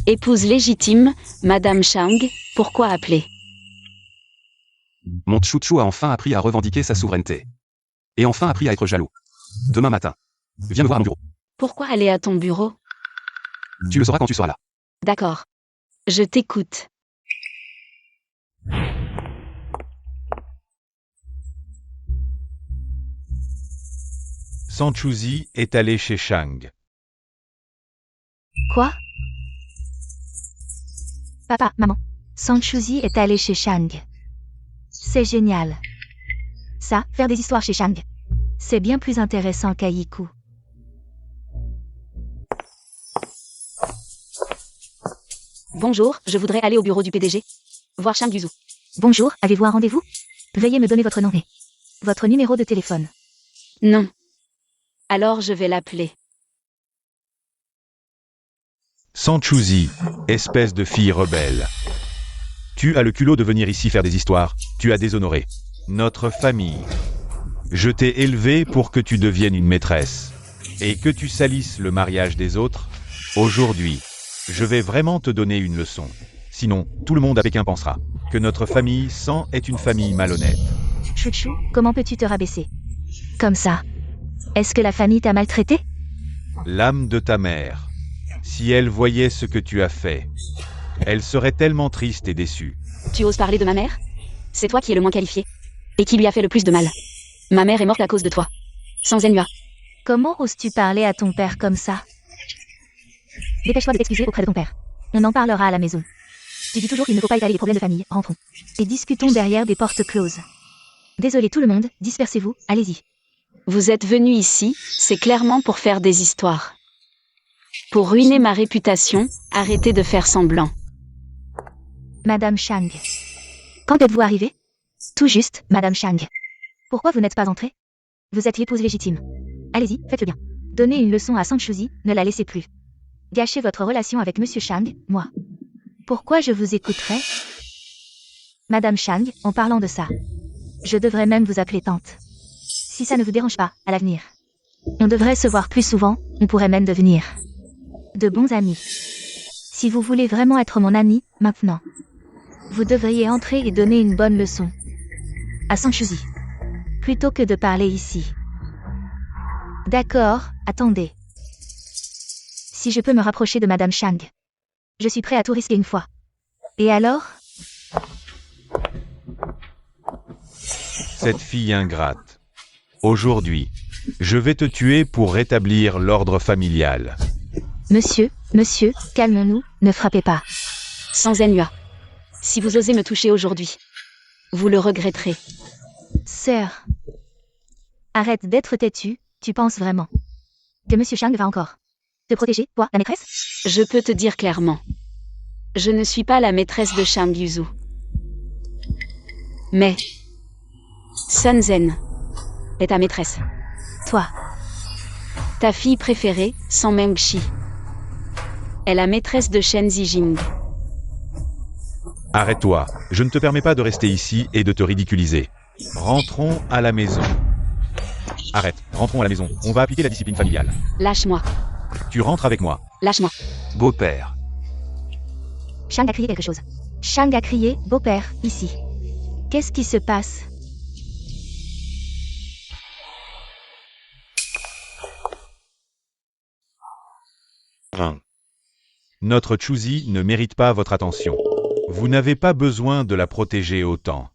[SPEAKER 1] épouse légitime, Madame Shang, pourquoi appeler?
[SPEAKER 2] Mon chouchou a enfin appris à revendiquer sa souveraineté. Et enfin appris à être jaloux. Demain matin. Viens me voir à mon bureau.
[SPEAKER 1] Pourquoi aller à ton bureau?
[SPEAKER 2] Tu le sauras quand tu seras là.
[SPEAKER 1] D'accord. Je t'écoute.
[SPEAKER 3] San Chuzi est allé chez Shang.
[SPEAKER 4] Quoi? Papa, maman. San Chuzi est allé chez Shang. C'est génial. Ça, faire des histoires chez Shang. C'est bien plus intéressant qu'Aiku.
[SPEAKER 1] Bonjour, je voudrais aller au bureau du PDG. Voir Shang Yuzu.
[SPEAKER 4] Bonjour, avez-vous un rendez-vous? Veuillez me donner votre nom et votre numéro de téléphone.
[SPEAKER 1] Non. Alors je vais l'appeler.
[SPEAKER 3] San Chuzi, espèce de fille rebelle. Tu as le culot de venir ici faire des histoires. Tu as déshonoré notre famille. Je t'ai élevé pour que tu deviennes une maîtresse. Et que tu salisses le mariage des autres. Aujourd'hui, je vais vraiment te donner une leçon. Sinon, tout le monde à Pékin pensera que notre famille San est une famille malhonnête.
[SPEAKER 4] Chouchou, comment peux-tu te rabaisser? Comme ça. Est-ce que la famille t'a maltraité?
[SPEAKER 3] L'âme de ta mère. Si elle voyait ce que tu as fait, elle serait tellement triste et déçue.
[SPEAKER 1] Tu oses parler de ma mère? C'est toi qui es le moins qualifié. Et qui lui a fait le plus de mal. Ma mère est morte à cause de toi. Sans Zenua.
[SPEAKER 4] Comment oses-tu parler à ton père comme ça? Dépêche-toi de t'excuser auprès de ton père. On en parlera à la maison. Tu dis toujours qu'il ne faut pas étaler les problèmes de famille. Rentrons. Et discutons derrière des portes closes. Désolé tout le monde, dispersez-vous, allez-y.
[SPEAKER 1] Vous êtes venu ici, c'est clairement pour faire des histoires. Pour ruiner ma réputation, arrêtez de faire semblant.
[SPEAKER 4] Madame Chang. Quand êtes-vous arrivée? Tout juste, Madame Chang. Pourquoi vous n'êtes pas entrée? Vous êtes l'épouse légitime. Allez-y, faites-le bien. Donnez une leçon à Sanchuzi, ne la laissez plus. Gâchez votre relation avec Monsieur Chang, moi. Pourquoi je vous écouterais? Madame Chang, en parlant de ça. Je devrais même vous appeler tante. Si ça ne vous dérange pas, à l'avenir. On devrait se voir plus souvent, on pourrait même devenir de bons amis. Si vous voulez vraiment être mon ami, maintenant, vous devriez entrer et donner une bonne leçon à Sanchuzi, plutôt que de parler ici. D'accord, attendez. Si je peux me rapprocher de Madame Chang, je suis prêt à tout risquer une fois. Et alors?
[SPEAKER 3] Cette fille ingrate. Aujourd'hui, je vais te tuer pour rétablir l'ordre familial.
[SPEAKER 4] Monsieur, calmons-nous, ne frappez pas.
[SPEAKER 1] Sans Enua. Si vous osez me toucher aujourd'hui, vous le regretterez.
[SPEAKER 4] Sœur. Arrête d'être têtue, tu penses vraiment que Monsieur Chang va encore te protéger, toi, la maîtresse?
[SPEAKER 1] Je peux te dire clairement. Je ne suis pas la maîtresse de Shang Yuzu. Mais Sun Zen est ta maîtresse.
[SPEAKER 4] Toi.
[SPEAKER 1] Ta fille préférée, San Mengxi, est la maîtresse de Shen Zijing.
[SPEAKER 3] Arrête-toi, je ne te permets pas de rester ici et de te ridiculiser. Rentrons à la maison. Arrête, rentrons à la maison, on va appliquer la discipline familiale.
[SPEAKER 1] Lâche-moi,
[SPEAKER 3] Tu rentres avec moi.
[SPEAKER 1] lâche-moi.
[SPEAKER 2] Beau-père.
[SPEAKER 4] Chang a crié quelque chose. Chang a crié, beau-père, ici. Qu'est-ce qui se passe?
[SPEAKER 3] Notre Chuzi ne mérite pas votre attention. Vous n'avez pas besoin de la protéger autant.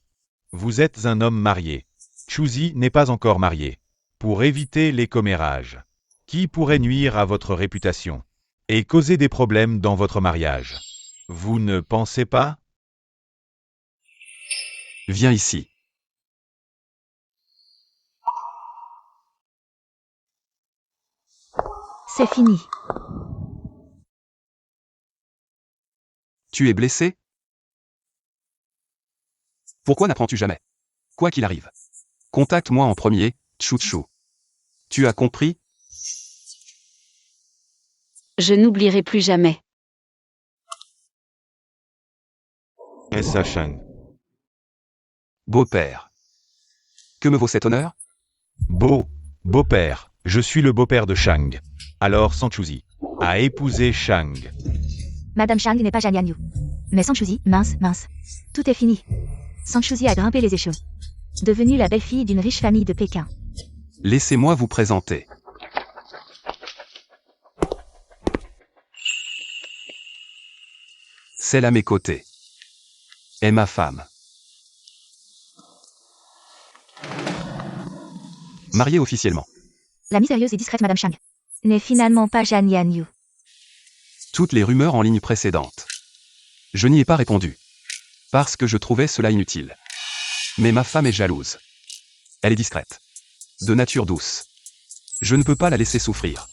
[SPEAKER 3] Vous êtes un homme marié. Chuzi n'est pas encore marié. Pour éviter les commérages, qui pourrait nuire à votre réputation et causer des problèmes dans votre mariage. Vous ne pensez pas?
[SPEAKER 2] Viens ici.
[SPEAKER 4] C'est fini.
[SPEAKER 2] Tu es blessé? Pourquoi n'apprends-tu jamais? Quoi qu'il arrive. Contacte-moi en premier, Chuchu. Tu as compris?
[SPEAKER 1] Je n'oublierai plus jamais.
[SPEAKER 3] Essa Shang.
[SPEAKER 2] Beau-père. Que me vaut cet honneur?
[SPEAKER 3] Beau-père. Je suis le beau-père de Shang. Alors Sanchuzi a épousé Shang.
[SPEAKER 4] Madame Chang n'est pas Jan Yanyu. Mais Sanchuzi, mince. Tout est fini. Sanchuzi a grimpé les échelons. Devenue la belle-fille d'une riche famille de Pékin.
[SPEAKER 2] Laissez-moi vous présenter. Celle à mes côtés est ma femme. Mariée officiellement.
[SPEAKER 4] La mystérieuse et discrète Madame Chang n'est finalement pas Jan Yanyu.
[SPEAKER 2] Toutes les rumeurs en ligne précédentes. Je n'y ai pas répondu. Parce que je trouvais cela inutile. Mais ma femme est jalouse. Elle est discrète. De nature douce. Je ne peux pas la laisser souffrir.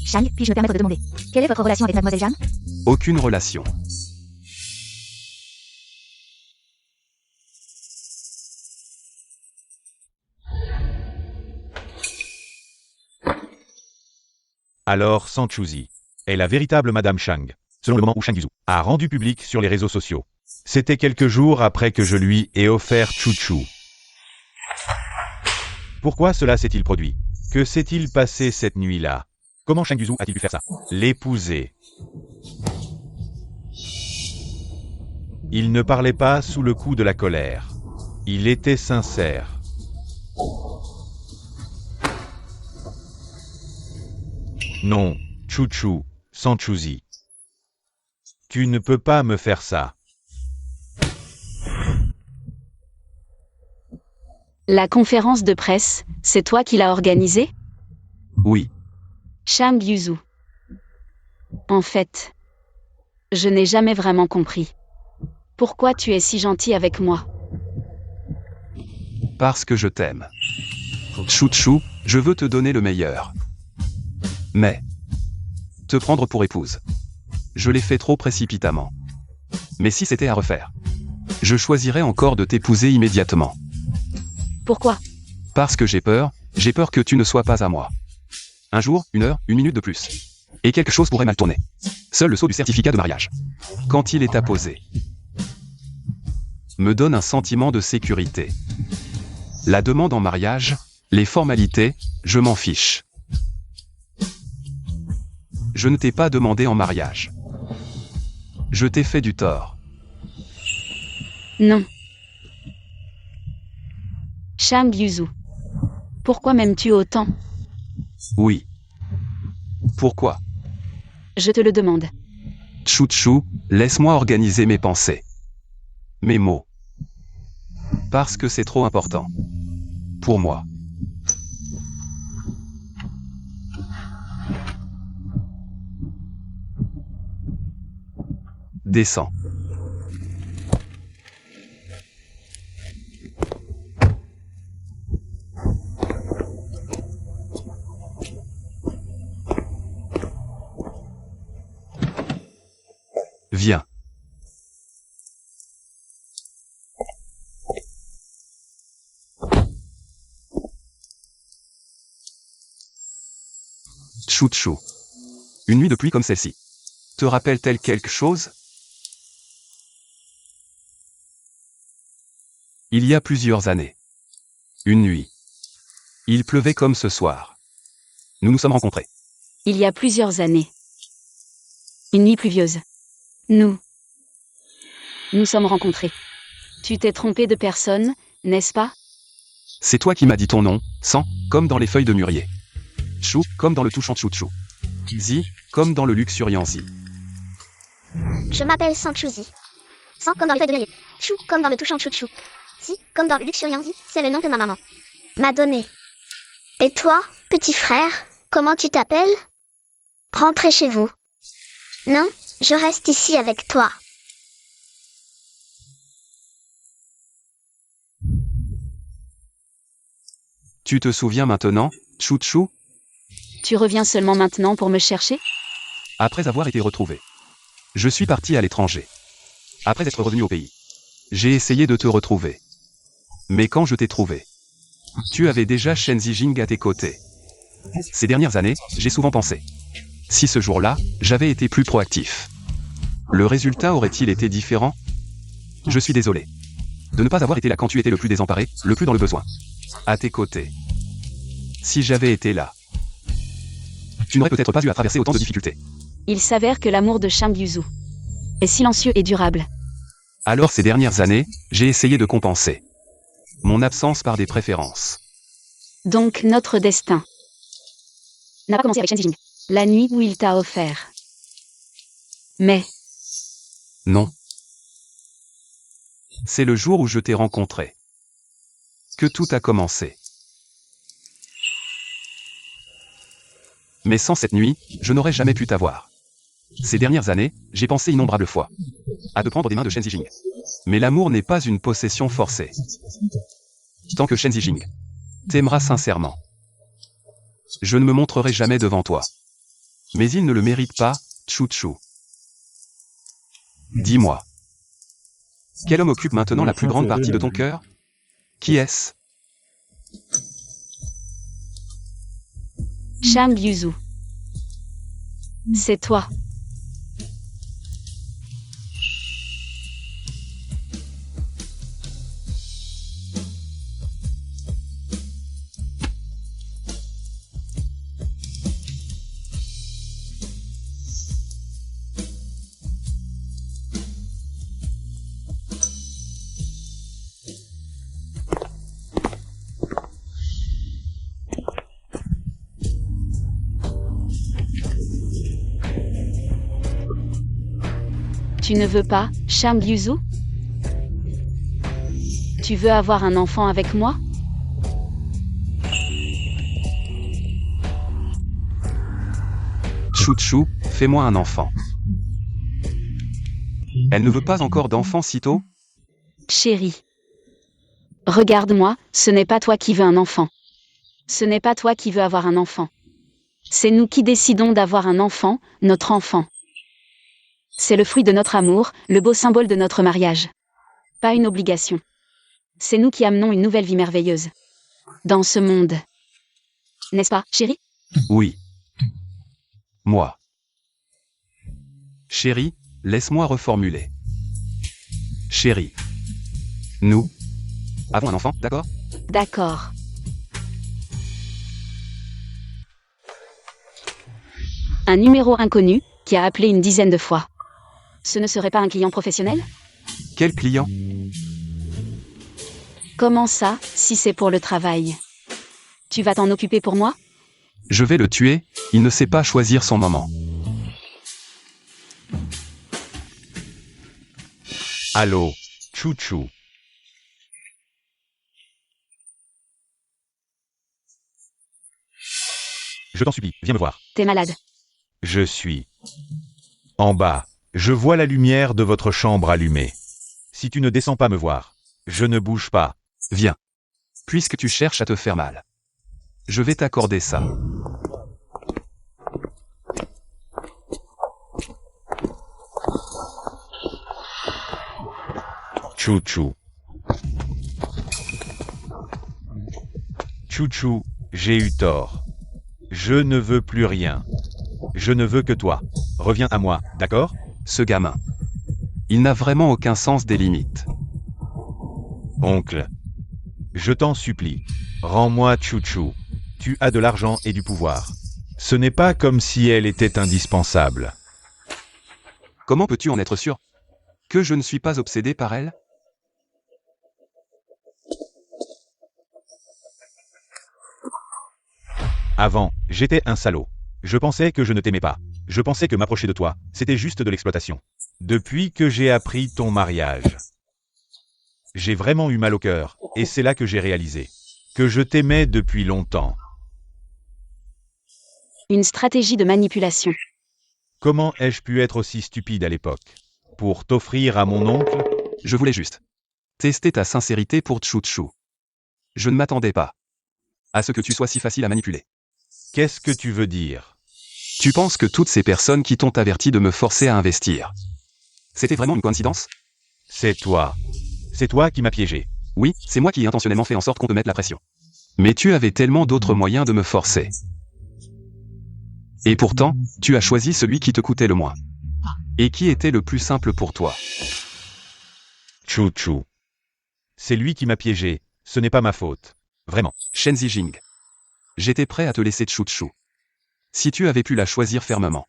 [SPEAKER 4] Chang, puis-je me permettre de demander, quelle est votre relation avec Mademoiselle Jeanne?
[SPEAKER 2] Aucune relation.
[SPEAKER 3] Alors Sanchuzi est la véritable Madame Chang, selon le moment où Shang Yuzu a rendu public sur les réseaux sociaux. C'était quelques jours après que je lui ai offert Chuchu. Pourquoi cela s'est-il produit? Que s'est-il passé cette nuit-là? Comment Shang Yuzu a-t-il pu faire ça? L'épouser. Il ne parlait pas sous le coup de la colère. Il était sincère. Non, Chuchu, Sanchuzi. Tu ne peux pas me faire ça.
[SPEAKER 1] La conférence de presse, c'est toi qui l'as organisée?
[SPEAKER 2] Oui.
[SPEAKER 1] Shang Yuzu. En fait, je n'ai jamais vraiment compris. Pourquoi tu es si gentil avec moi?
[SPEAKER 2] Parce que je t'aime. Chouchou, je veux te donner le meilleur. Mais te prendre pour épouse, je l'ai fait trop précipitamment. Mais si c'était à refaire, je choisirais encore de t'épouser immédiatement.
[SPEAKER 1] Pourquoi?
[SPEAKER 2] Parce que j'ai peur que tu ne sois pas à moi. Un jour, une heure, une minute de plus. Et quelque chose pourrait mal tourner. Seul le sceau du certificat de mariage, quand il est apposé, me donne un sentiment de sécurité. La demande en mariage, les formalités, je m'en fiche. Je ne t'ai pas demandé en mariage. Je t'ai fait du tort.
[SPEAKER 1] Non. Shang Yuzu. Pourquoi m'aimes-tu autant?
[SPEAKER 2] Oui. Pourquoi?
[SPEAKER 1] Je te le demande.
[SPEAKER 2] Chouchou, laisse-moi organiser mes pensées. Mes mots. Parce que c'est trop important. Pour moi. Descends. Viens. Chouchou. Une nuit de pluie comme celle-ci. Te rappelle-t-elle quelque chose? Il y a plusieurs années. Une nuit. Il pleuvait comme ce soir. Nous nous sommes rencontrés.
[SPEAKER 1] Il y a plusieurs années. Une nuit pluvieuse. Nous sommes rencontrés. Tu t'es trompé de personne, n'est-ce pas?
[SPEAKER 2] C'est toi qui m'as dit ton nom, Sang, comme dans les feuilles de mûrier. Chou, comme dans le touchant Chouchou. Zi, comme dans le luxuriant Zi.
[SPEAKER 5] Je m'appelle Sanchouzi. Sang comme dans les feuilles de mûrier. Chou comme dans le touchant chouchou. Si comme dans le luxuriant Zi, c'est le nom que ma maman m'a donné. Et toi, petit frère, comment tu t'appelles? Rentrez chez vous. Non, je reste ici avec toi.
[SPEAKER 2] Tu te souviens maintenant, Chouchou?
[SPEAKER 1] Tu reviens seulement maintenant pour me chercher?
[SPEAKER 2] Après avoir été retrouvé. Je suis parti à l'étranger. Après être revenu au pays. J'ai essayé de te retrouver. Mais quand je t'ai trouvé, tu avais déjà Shen Zijing à tes côtés. Ces dernières années, j'ai souvent pensé. Si ce jour-là, j'avais été plus proactif, le résultat aurait-il été différent? Je suis désolé de ne pas avoir été là quand tu étais le plus désemparé, le plus dans le besoin. À tes côtés. Si j'avais été là, tu n'aurais peut-être pas eu à traverser autant de difficultés.
[SPEAKER 1] Il s'avère que l'amour de Shang Yuzu est silencieux et durable.
[SPEAKER 2] Alors ces dernières années, j'ai essayé de compenser mon absence par des préférences.
[SPEAKER 1] Donc notre destin n'a pas commencé avec Shen Zijing, la nuit où il t'a offert. Mais
[SPEAKER 2] Non. C'est le jour où je t'ai rencontré que tout a commencé. Mais sans cette nuit, je n'aurais jamais pu t'avoir. Ces dernières années, j'ai pensé innombrables fois à te prendre des mains de Shen Zijing. Mais l'amour n'est pas une possession forcée. Tant que Shen Zijing t'aimera sincèrement, je ne me montrerai jamais devant toi. Mais il ne le mérite pas, Chouchou. Dis-moi. Quel homme occupe maintenant la plus grande partie de ton cœur? Qui est-ce?
[SPEAKER 1] Shang Yuzu, c'est toi. Tu ne veux pas, Shang Yuzu? Tu veux avoir un enfant avec moi?
[SPEAKER 2] Chouchou, fais-moi un enfant. Elle ne veut pas encore d'enfant si tôt?
[SPEAKER 1] Chérie, Regarde-moi, ce n'est pas toi qui veux un enfant. Ce n'est pas toi qui veux avoir un enfant. C'est nous qui décidons d'avoir un enfant, notre enfant. C'est le fruit de notre amour, le beau symbole de notre mariage. Pas une obligation. C'est nous qui amenons une nouvelle vie merveilleuse. Dans ce monde. N'est-ce pas, chérie?
[SPEAKER 2] Oui. Moi. Chérie, laisse-moi reformuler. Chérie. Nous avons un enfant, d'accord?
[SPEAKER 1] D'accord. Un numéro inconnu, qui a appelé une dizaine de fois. Ce ne serait pas un client professionnel?
[SPEAKER 2] Quel client?
[SPEAKER 1] Comment ça, si c'est pour le travail? Tu vas t'en occuper pour moi?
[SPEAKER 2] Je vais le tuer, il ne sait pas choisir son moment.
[SPEAKER 3] Allô, Chouchou. Je t'en supplie, viens me voir.
[SPEAKER 1] T'es malade.
[SPEAKER 3] Je suis en bas. Je vois la lumière de votre chambre allumée. Si tu ne descends pas me voir, je ne bouge pas.
[SPEAKER 2] Viens. Puisque tu cherches à te faire mal. Je vais t'accorder ça.
[SPEAKER 3] Chouchou. Chouchou, j'ai eu tort. Je ne veux plus rien. Je ne veux que toi. Reviens à moi, d'accord?
[SPEAKER 2] Ce gamin. Il n'a vraiment aucun sens des limites.
[SPEAKER 3] Oncle. Je t'en supplie. Rends-moi Chouchou. Tu as de l'argent et du pouvoir. Ce n'est pas comme si elle était indispensable.
[SPEAKER 2] Comment peux-tu en être sûr? Que je ne suis pas obsédé par elle?
[SPEAKER 3] Avant, j'étais un salaud. Je pensais que je ne t'aimais pas. Je pensais que m'approcher de toi, c'était juste de l'exploitation. Depuis que j'ai appris ton mariage, j'ai vraiment eu mal au cœur, et c'est là que j'ai réalisé que je t'aimais depuis longtemps.
[SPEAKER 1] Une stratégie de manipulation.
[SPEAKER 3] Comment ai-je pu être aussi stupide à l'époque? Pour t'offrir à mon oncle?
[SPEAKER 2] Je voulais juste tester ta sincérité pour Chouchou. Je ne m'attendais pas à ce que tu sois si facile à manipuler.
[SPEAKER 3] Qu'est-ce que tu veux dire?
[SPEAKER 2] Tu penses que toutes ces personnes qui t'ont averti de me forcer à investir, c'était vraiment une coïncidence?
[SPEAKER 3] C'est toi. C'est toi qui m'as piégé.
[SPEAKER 2] Oui, c'est moi qui ai intentionnellement fait en sorte qu'on te mette la pression. Mais tu avais tellement d'autres moyens de me forcer. Et pourtant, tu as choisi celui qui te coûtait le moins. Et qui était le plus simple pour toi.
[SPEAKER 3] Chouchou. C'est lui qui m'a piégé, ce n'est pas ma faute. Vraiment.
[SPEAKER 2] Shen Zijing. J'étais prêt à te laisser Chouchou. Si tu avais pu la choisir fermement.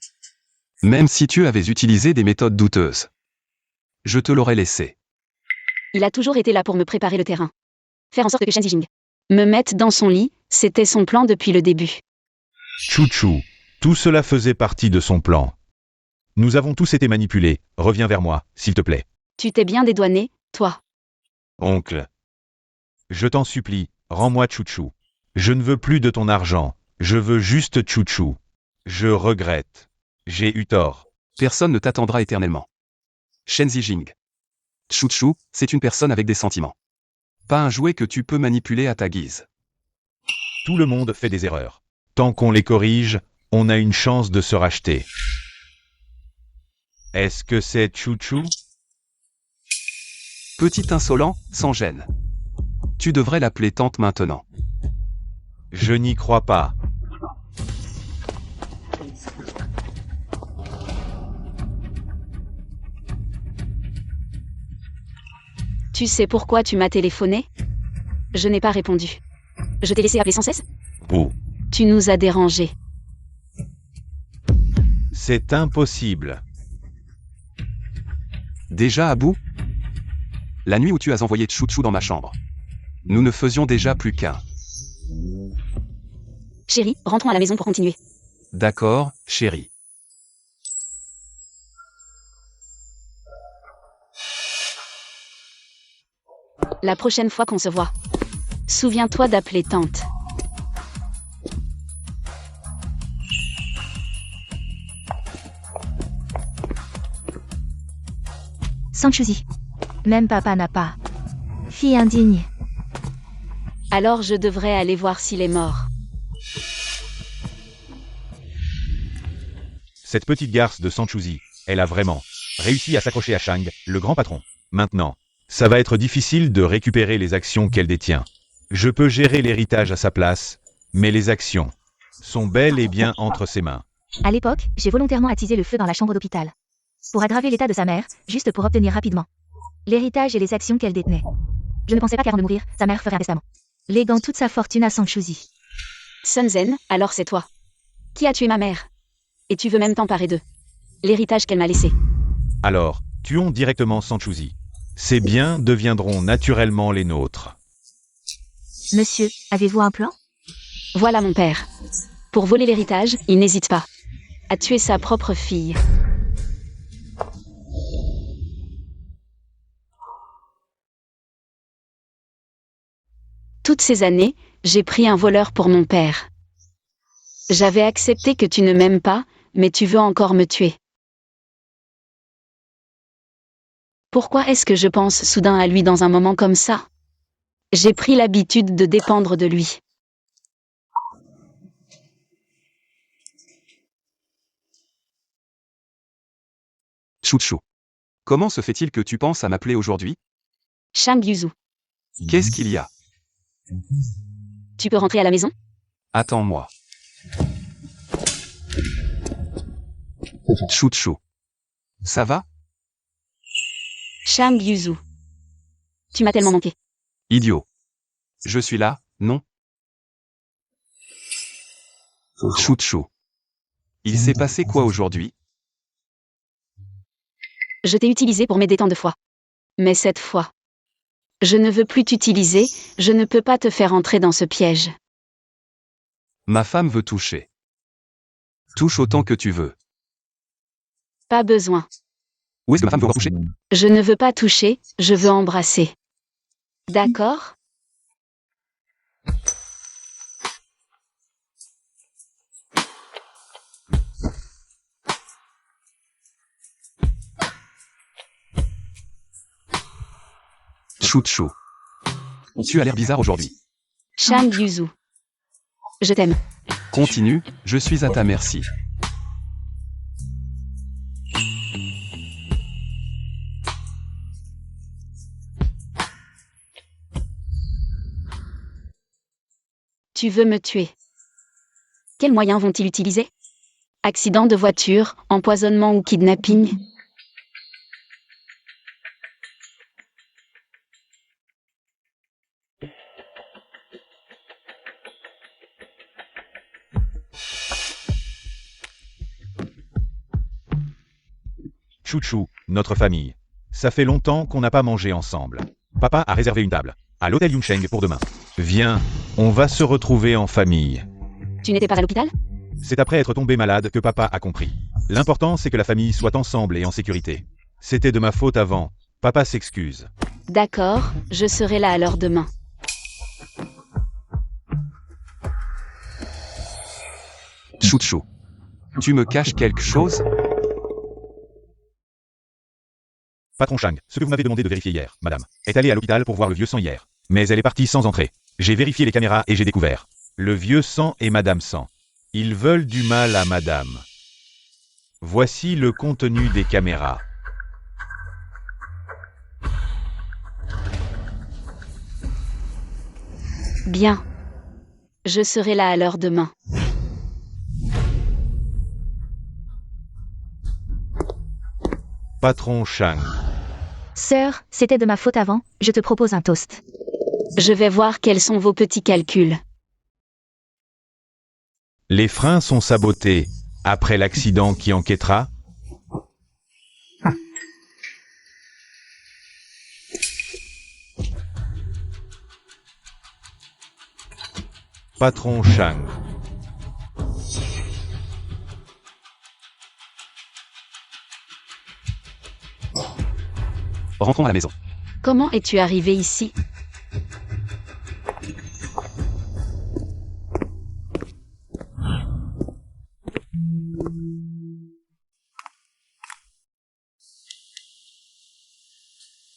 [SPEAKER 2] Même si tu avais utilisé des méthodes douteuses. Je te l'aurais laissé.
[SPEAKER 1] Il a toujours été là pour me préparer le terrain. Faire en sorte que Shen Zijing me mette dans son lit, c'était son plan depuis le début.
[SPEAKER 3] Chouchou. Tout cela faisait partie de son plan. Nous avons tous été manipulés. Reviens vers moi, s'il te plaît.
[SPEAKER 1] Tu t'es bien dédouané, toi.
[SPEAKER 3] Oncle. Je t'en supplie, rends-moi Chouchou. Je ne veux plus de ton argent. Je veux juste Chouchou. Je regrette. J'ai eu tort.
[SPEAKER 2] Personne ne t'attendra éternellement. Shen Zijing. Chouchou, c'est une personne avec des sentiments. Pas un jouet que tu peux manipuler à ta guise.
[SPEAKER 3] Tout le monde fait des erreurs. Tant qu'on les corrige, on a une chance de se racheter. Est-ce que c'est Chouchou?
[SPEAKER 2] Petit insolent, sans gêne. Tu devrais l'appeler tante maintenant.
[SPEAKER 3] Je n'y crois pas.
[SPEAKER 1] Tu sais pourquoi tu m'as téléphoné? Je n'ai pas répondu. Je t'ai laissé appeler sans cesse?
[SPEAKER 3] Oh.
[SPEAKER 1] Tu nous as dérangés.
[SPEAKER 3] C'est impossible.
[SPEAKER 2] Déjà à bout? La nuit où tu as envoyé Chouchou dans ma chambre. Nous ne faisions déjà plus qu'un.
[SPEAKER 1] Chérie, rentrons à la maison pour continuer.
[SPEAKER 2] D'accord, chérie.
[SPEAKER 1] La prochaine fois qu'on se voit, souviens-toi d'appeler tante.
[SPEAKER 4] Sang Chuzi. Même papa n'a pas. Fille indigne.
[SPEAKER 1] Alors je devrais aller voir s'il est mort.
[SPEAKER 3] Cette petite garce de Sanchuzi, elle a vraiment réussi à s'accrocher à Shang, le grand patron. Maintenant, ça va être difficile de récupérer les actions qu'elle détient. Je peux gérer l'héritage à sa place, mais les actions sont bel et bien entre ses mains.
[SPEAKER 4] À l'époque, j'ai volontairement attisé le feu dans la chambre d'hôpital. Pour aggraver l'état de sa mère, juste pour obtenir rapidement l'héritage et les actions qu'elle détenait. Je ne pensais pas qu'avant de mourir, sa mère ferait un testament, léguant toute sa fortune à Sanchuzi.
[SPEAKER 1] Sun Zen, alors c'est toi. Qui a tué ma mère? Et tu veux même t'emparer d'eux. L'héritage qu'elle m'a laissé.
[SPEAKER 3] Alors, tuons directement Sanchuzi. Ces biens deviendront naturellement les nôtres.
[SPEAKER 4] Monsieur, avez-vous un plan?
[SPEAKER 1] Voilà mon père. Pour voler l'héritage, il n'hésite pas à tuer sa propre fille. Toutes ces années, j'ai pris un voleur pour mon père. J'avais accepté que tu ne m'aimes pas, mais tu veux encore me tuer. Pourquoi est-ce que je pense soudain à lui dans un moment comme ça? J'ai pris l'habitude de dépendre de lui.
[SPEAKER 2] Chouchou. Comment se fait-il que tu penses à m'appeler aujourd'hui?
[SPEAKER 1] Shang Yuzu,
[SPEAKER 2] Qu'est-ce qu'il y a?
[SPEAKER 1] tu peux rentrer à la maison?
[SPEAKER 2] Attends-moi. Chouchou. Ça va?
[SPEAKER 1] Shang Yuzu, tu m'as tellement manqué.
[SPEAKER 2] Idiot. Je suis là, non? Chouchou. Il s'est passé quoi aujourd'hui?
[SPEAKER 1] Je t'ai utilisé pour m'aider tant de fois. Mais cette fois, je ne veux plus t'utiliser, je ne peux pas te faire entrer dans ce piège.
[SPEAKER 2] Ma femme veut toucher. Touche autant que tu veux.
[SPEAKER 1] Pas besoin.
[SPEAKER 2] Où est-ce que ma femme veut toucher?
[SPEAKER 1] Je ne veux pas toucher, je veux embrasser. D'accord?
[SPEAKER 2] Chouchou. Tu as l'air bizarre aujourd'hui.
[SPEAKER 1] Shang Yuzu, je t'aime.
[SPEAKER 2] Continue, je suis à ta merci.
[SPEAKER 1] Tu veux me tuer. Quels moyens vont-ils utiliser? Accident de voiture, empoisonnement ou kidnapping?
[SPEAKER 3] Chouchou, notre famille. Ça fait longtemps qu'on n'a pas mangé ensemble. Papa a réservé une table à l'hôtel Yuncheng pour demain. Viens, on va se retrouver en famille.
[SPEAKER 1] Tu n'étais pas à l'hôpital?
[SPEAKER 3] C'est après être tombé malade que papa a compris. L'important, c'est que la famille soit ensemble et en sécurité. C'était de ma faute avant. Papa s'excuse.
[SPEAKER 1] D'accord, je serai là alors demain.
[SPEAKER 2] Chouchou. Tu me caches quelque chose?
[SPEAKER 3] Patron Shang, ce que vous m'avez demandé de vérifier hier, madame, est allée à l'hôpital pour voir le vieux sang hier. Mais elle est partie sans entrer. J'ai vérifié les caméras et j'ai découvert. Le vieux sang et madame sang. Ils veulent du mal à madame. Voici le contenu des caméras.
[SPEAKER 1] Bien. Je serai là alors demain.
[SPEAKER 3] Patron Shang.
[SPEAKER 4] Sœur, c'était de ma faute avant, je te propose un toast.
[SPEAKER 1] Je vais voir quels sont vos petits calculs.
[SPEAKER 3] Les freins sont sabotés. Après l'accident qui enquêtera. Patron Shang.
[SPEAKER 2] Rentrons à la maison.
[SPEAKER 1] Comment es-tu arrivé ici?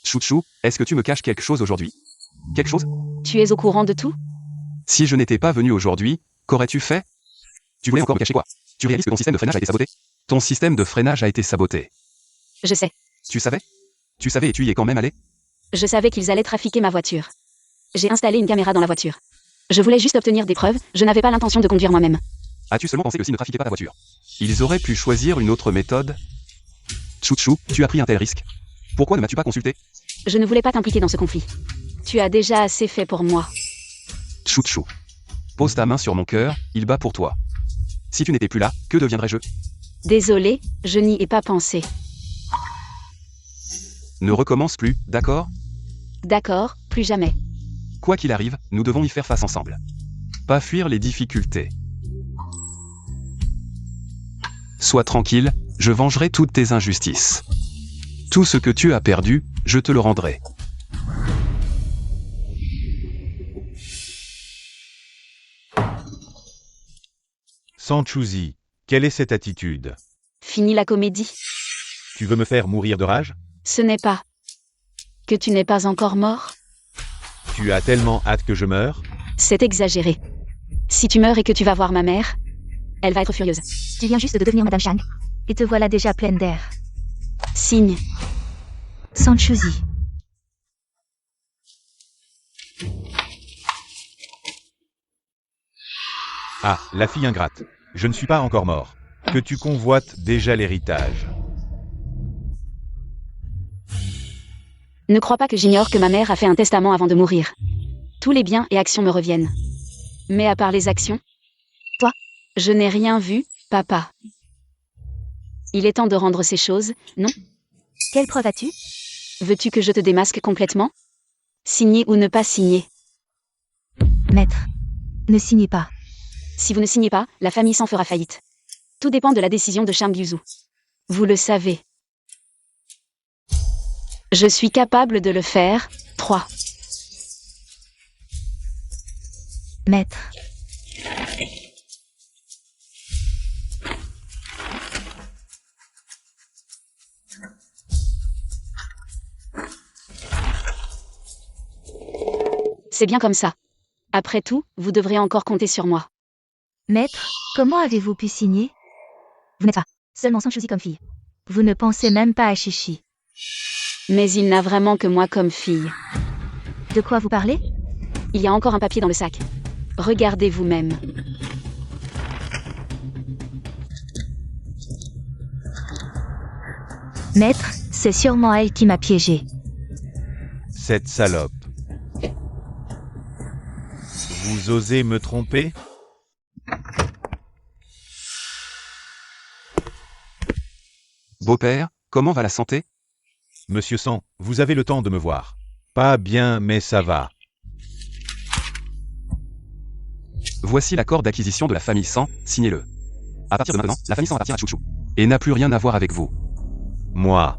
[SPEAKER 2] Chouchou, est-ce que tu me caches quelque chose aujourd'hui? Quelque chose?
[SPEAKER 1] Tu es au courant de tout?
[SPEAKER 2] Si je n'étais pas venu aujourd'hui, qu'aurais-tu fait? Tu voulais encore me cacher quoi? Tu réalises que ton système de freinage a été saboté? Ton système de freinage a été saboté.
[SPEAKER 1] Je sais.
[SPEAKER 2] Tu savais? Tu savais et tu y es quand même allé?
[SPEAKER 1] Je savais qu'ils allaient trafiquer ma voiture. J'ai installé une caméra dans la voiture. Je voulais juste obtenir des preuves, je n'avais pas l'intention de conduire moi-même.
[SPEAKER 2] As-tu seulement pensé que s'ils ne trafiquaient pas ta voiture, ils auraient pu choisir une autre méthode? Chouchou, tu as pris un tel risque. Pourquoi ne m'as-tu pas consulté?
[SPEAKER 1] Je ne voulais pas t'impliquer dans ce conflit. Tu as déjà assez fait pour moi.
[SPEAKER 2] Chouchou. Pose ta main sur mon cœur, il bat pour toi. Si tu n'étais plus là, que deviendrais-je?
[SPEAKER 1] Désolé, je n'y ai pas pensé.
[SPEAKER 2] Ne recommence plus, d'accord?
[SPEAKER 1] D'accord, plus jamais.
[SPEAKER 2] Quoi qu'il arrive, nous devons y faire face ensemble. Pas fuir les difficultés. Sois tranquille, je vengerai toutes tes injustices. Tout ce que tu as perdu, je te le rendrai.
[SPEAKER 3] Sanchouzi, quelle est cette attitude?
[SPEAKER 1] Fini la comédie.
[SPEAKER 3] Tu veux me faire mourir de rage?
[SPEAKER 1] Ce n'est pas que tu n'es pas encore mort.
[SPEAKER 3] Tu as tellement hâte que je meure?
[SPEAKER 1] C'est exagéré. Si tu meurs et que tu vas voir ma mère, elle va être furieuse.
[SPEAKER 4] Tu viens juste de devenir Madame Chang. Et te voilà déjà pleine d'air.
[SPEAKER 1] Signe.
[SPEAKER 4] Sanchouzi.
[SPEAKER 3] Ah, la fille ingrate. Je ne suis pas encore mort. Que tu convoites déjà l'héritage.
[SPEAKER 1] Ne crois pas que j'ignore que ma mère a fait un testament avant de mourir. Tous les biens et actions me reviennent. Mais à part les actions, toi, je n'ai rien vu, papa. Il est temps de rendre ces choses, non?
[SPEAKER 4] Quelle preuve as-tu?
[SPEAKER 1] Veux-tu que je te démasque complètement? Signer ou ne pas signer?
[SPEAKER 4] Maître. Ne signez pas.
[SPEAKER 1] Si vous ne signez pas, la famille s'en fera faillite. Tout dépend de la décision de Shang Yuzu. Vous le savez. Je suis capable de le faire. 3.
[SPEAKER 4] Maître.
[SPEAKER 1] C'est bien comme ça. Après tout, vous devrez encore compter sur moi.
[SPEAKER 4] Maître, comment avez-vous pu signer? Vous n'êtes pas seulement Sanchouzi comme fille. Vous ne pensez même pas à Chichi.
[SPEAKER 1] Mais il n'a vraiment que moi comme fille.
[SPEAKER 4] De quoi vous parlez?
[SPEAKER 1] Il y a encore un papier dans le sac. Regardez vous-même.
[SPEAKER 4] Maître, c'est sûrement elle qui m'a piégé.
[SPEAKER 3] Cette salope. Vous osez me tromper?
[SPEAKER 2] Beau-père, comment va la santé?
[SPEAKER 3] Monsieur San, vous avez le temps de me voir. Pas bien, mais ça va.
[SPEAKER 2] Voici l'accord d'acquisition de la famille San, signez-le. À partir de maintenant, la famille San appartient à Chouchou. Et n'a plus rien à voir avec vous.
[SPEAKER 3] Moi,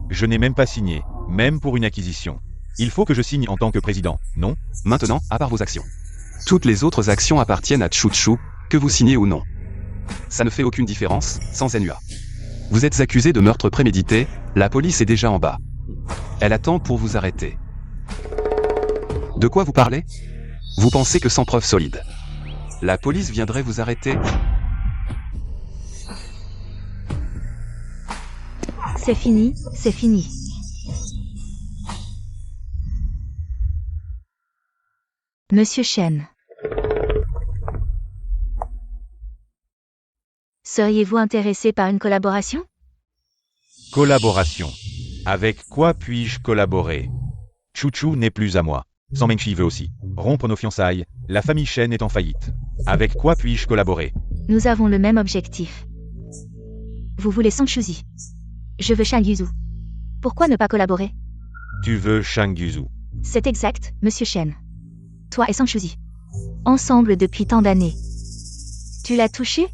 [SPEAKER 3] je n'ai même pas signé, même pour une acquisition. Il faut que je signe en tant que président, non?
[SPEAKER 2] Maintenant, à part vos actions. Toutes les autres actions appartiennent à Chouchou, que vous signez ou non. Ça ne fait aucune différence, sans NUA. Vous êtes accusé de meurtre prémédité, la police est déjà en bas. Elle attend pour vous arrêter. De quoi vous parlez? Vous pensez que sans preuve solide, la police viendrait vous arrêter?
[SPEAKER 4] C'est fini, c'est fini. Monsieur Chen. Seriez-vous intéressé par une collaboration?
[SPEAKER 3] Collaboration. Avec quoi puis-je collaborer? Chouchou n'est plus à moi. San Mengshi veut aussi rompre nos fiançailles. La famille Chen est en faillite. Avec quoi puis-je collaborer?
[SPEAKER 4] Nous avons le même objectif. Vous voulez Sanchouzi. Je veux Shang Yuzu. Pourquoi ne pas collaborer?
[SPEAKER 3] Tu veux Shang Yuzu.
[SPEAKER 4] C'est exact, Monsieur Chen. Toi et Sanchouzi. Ensemble depuis tant d'années. Tu l'as touché?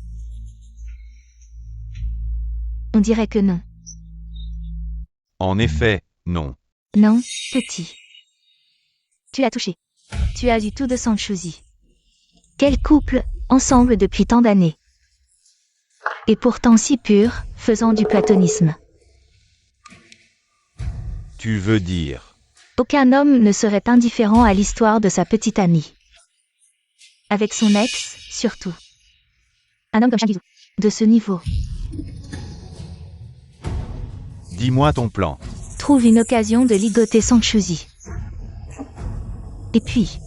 [SPEAKER 4] On dirait que non.
[SPEAKER 3] En effet, non.
[SPEAKER 4] Non, petit. Tu l'as touché. Tu as du tout de Sanchouzi. Quel couple, ensemble depuis tant d'années. Et pourtant si pur, faisant du platonisme.
[SPEAKER 3] Tu veux dire?
[SPEAKER 4] Aucun homme ne serait indifférent à l'histoire de sa petite amie. Avec son ex, surtout. Un homme comme Shang Yuzu. De ce niveau.
[SPEAKER 3] Dis-moi ton plan.
[SPEAKER 4] Trouve une occasion de ligoter Sang Shuzi. Et puis...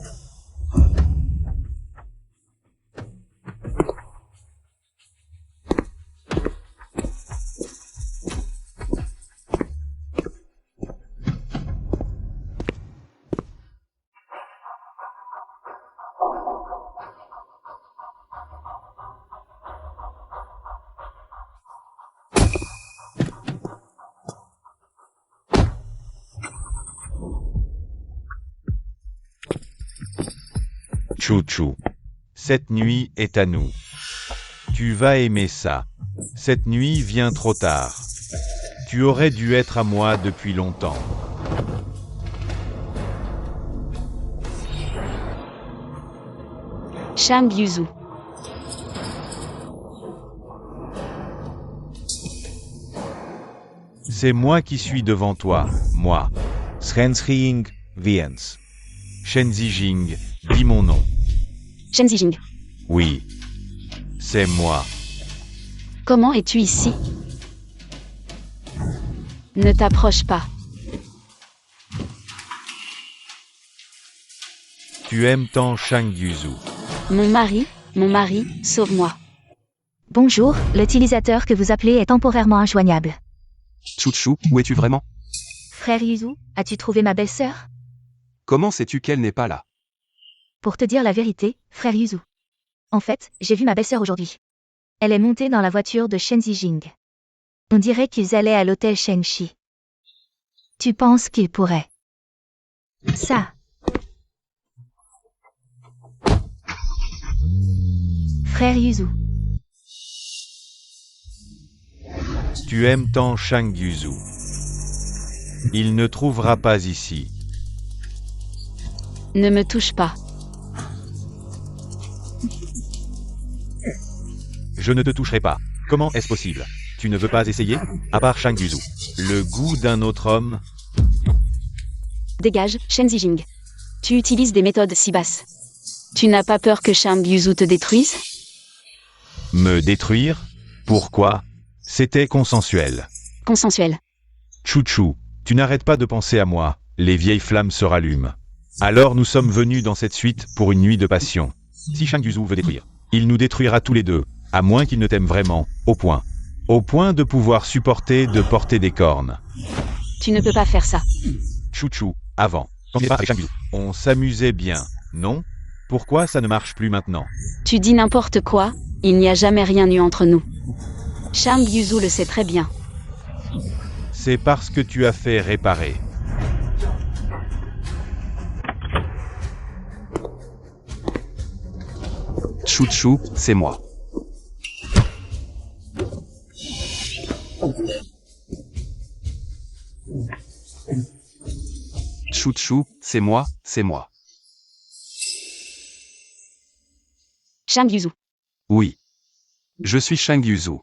[SPEAKER 3] Chou-chou. Cette nuit est à nous. Tu vas aimer ça. Cette nuit vient trop tard. Tu aurais dû être à moi depuis longtemps.
[SPEAKER 1] Shang Yuzu.
[SPEAKER 3] C'est moi qui suis devant toi, moi. Shenxing Viens. Shen Zijing, dis mon nom.
[SPEAKER 1] Shen Zijing.
[SPEAKER 3] Oui. C'est moi.
[SPEAKER 1] Comment es-tu ici? Ne t'approche pas.
[SPEAKER 3] Tu aimes tant Shang Yuzu.
[SPEAKER 1] Mon mari, sauve-moi.
[SPEAKER 4] Bonjour, l'utilisateur que vous appelez est temporairement injoignable.
[SPEAKER 2] Chouchou, où es-tu vraiment?
[SPEAKER 4] Frère Yuzu, as-tu trouvé ma belle-sœur?
[SPEAKER 2] Comment sais-tu qu'elle n'est pas là?
[SPEAKER 4] Pour te dire la vérité, frère Yuzu. En fait, j'ai vu ma belle-sœur aujourd'hui. Elle est montée dans la voiture de Shen Zijing. On dirait qu'ils allaient à l'hôtel Shenxi. Tu penses qu'ils pourraient? Ça. Frère Yuzu.
[SPEAKER 3] Tu aimes tant Shang Yuzu. Il ne trouvera pas ici.
[SPEAKER 1] Ne me touche pas.
[SPEAKER 3] Je ne te toucherai pas. Comment est-ce possible? Tu ne veux pas essayer? À part Shang Yuzu. Le goût d'un autre homme?
[SPEAKER 1] Dégage, Shen Zijing. Tu utilises des méthodes si basses. Tu n'as pas peur que Shang Yuzu te détruise?
[SPEAKER 3] Me détruire? Pourquoi? C'était consensuel.
[SPEAKER 1] Consensuel.
[SPEAKER 3] Chouchou, tu n'arrêtes pas de penser à moi. Les vieilles flammes se rallument. Alors nous sommes venus dans cette suite pour une nuit de passion. Si Shang Yuzu veut détruire, il nous détruira tous les deux, à moins qu'il ne t'aime vraiment, au point de pouvoir supporter de porter des cornes.
[SPEAKER 1] Tu ne peux pas faire ça.
[SPEAKER 3] Chouchou, avant, quand on n'est pas avec Shang Yuzu, on s'amusait bien, non? Pourquoi ça ne marche plus maintenant?
[SPEAKER 1] Tu dis n'importe quoi, il n'y a jamais rien eu entre nous. Shang Yuzu le sait très bien.
[SPEAKER 3] C'est parce que tu as fait réparer.
[SPEAKER 2] Chouchou, c'est moi. Chouchou, c'est moi, c'est moi.
[SPEAKER 1] Shang Yuzu.
[SPEAKER 2] Oui. Je suis Shang Yuzu.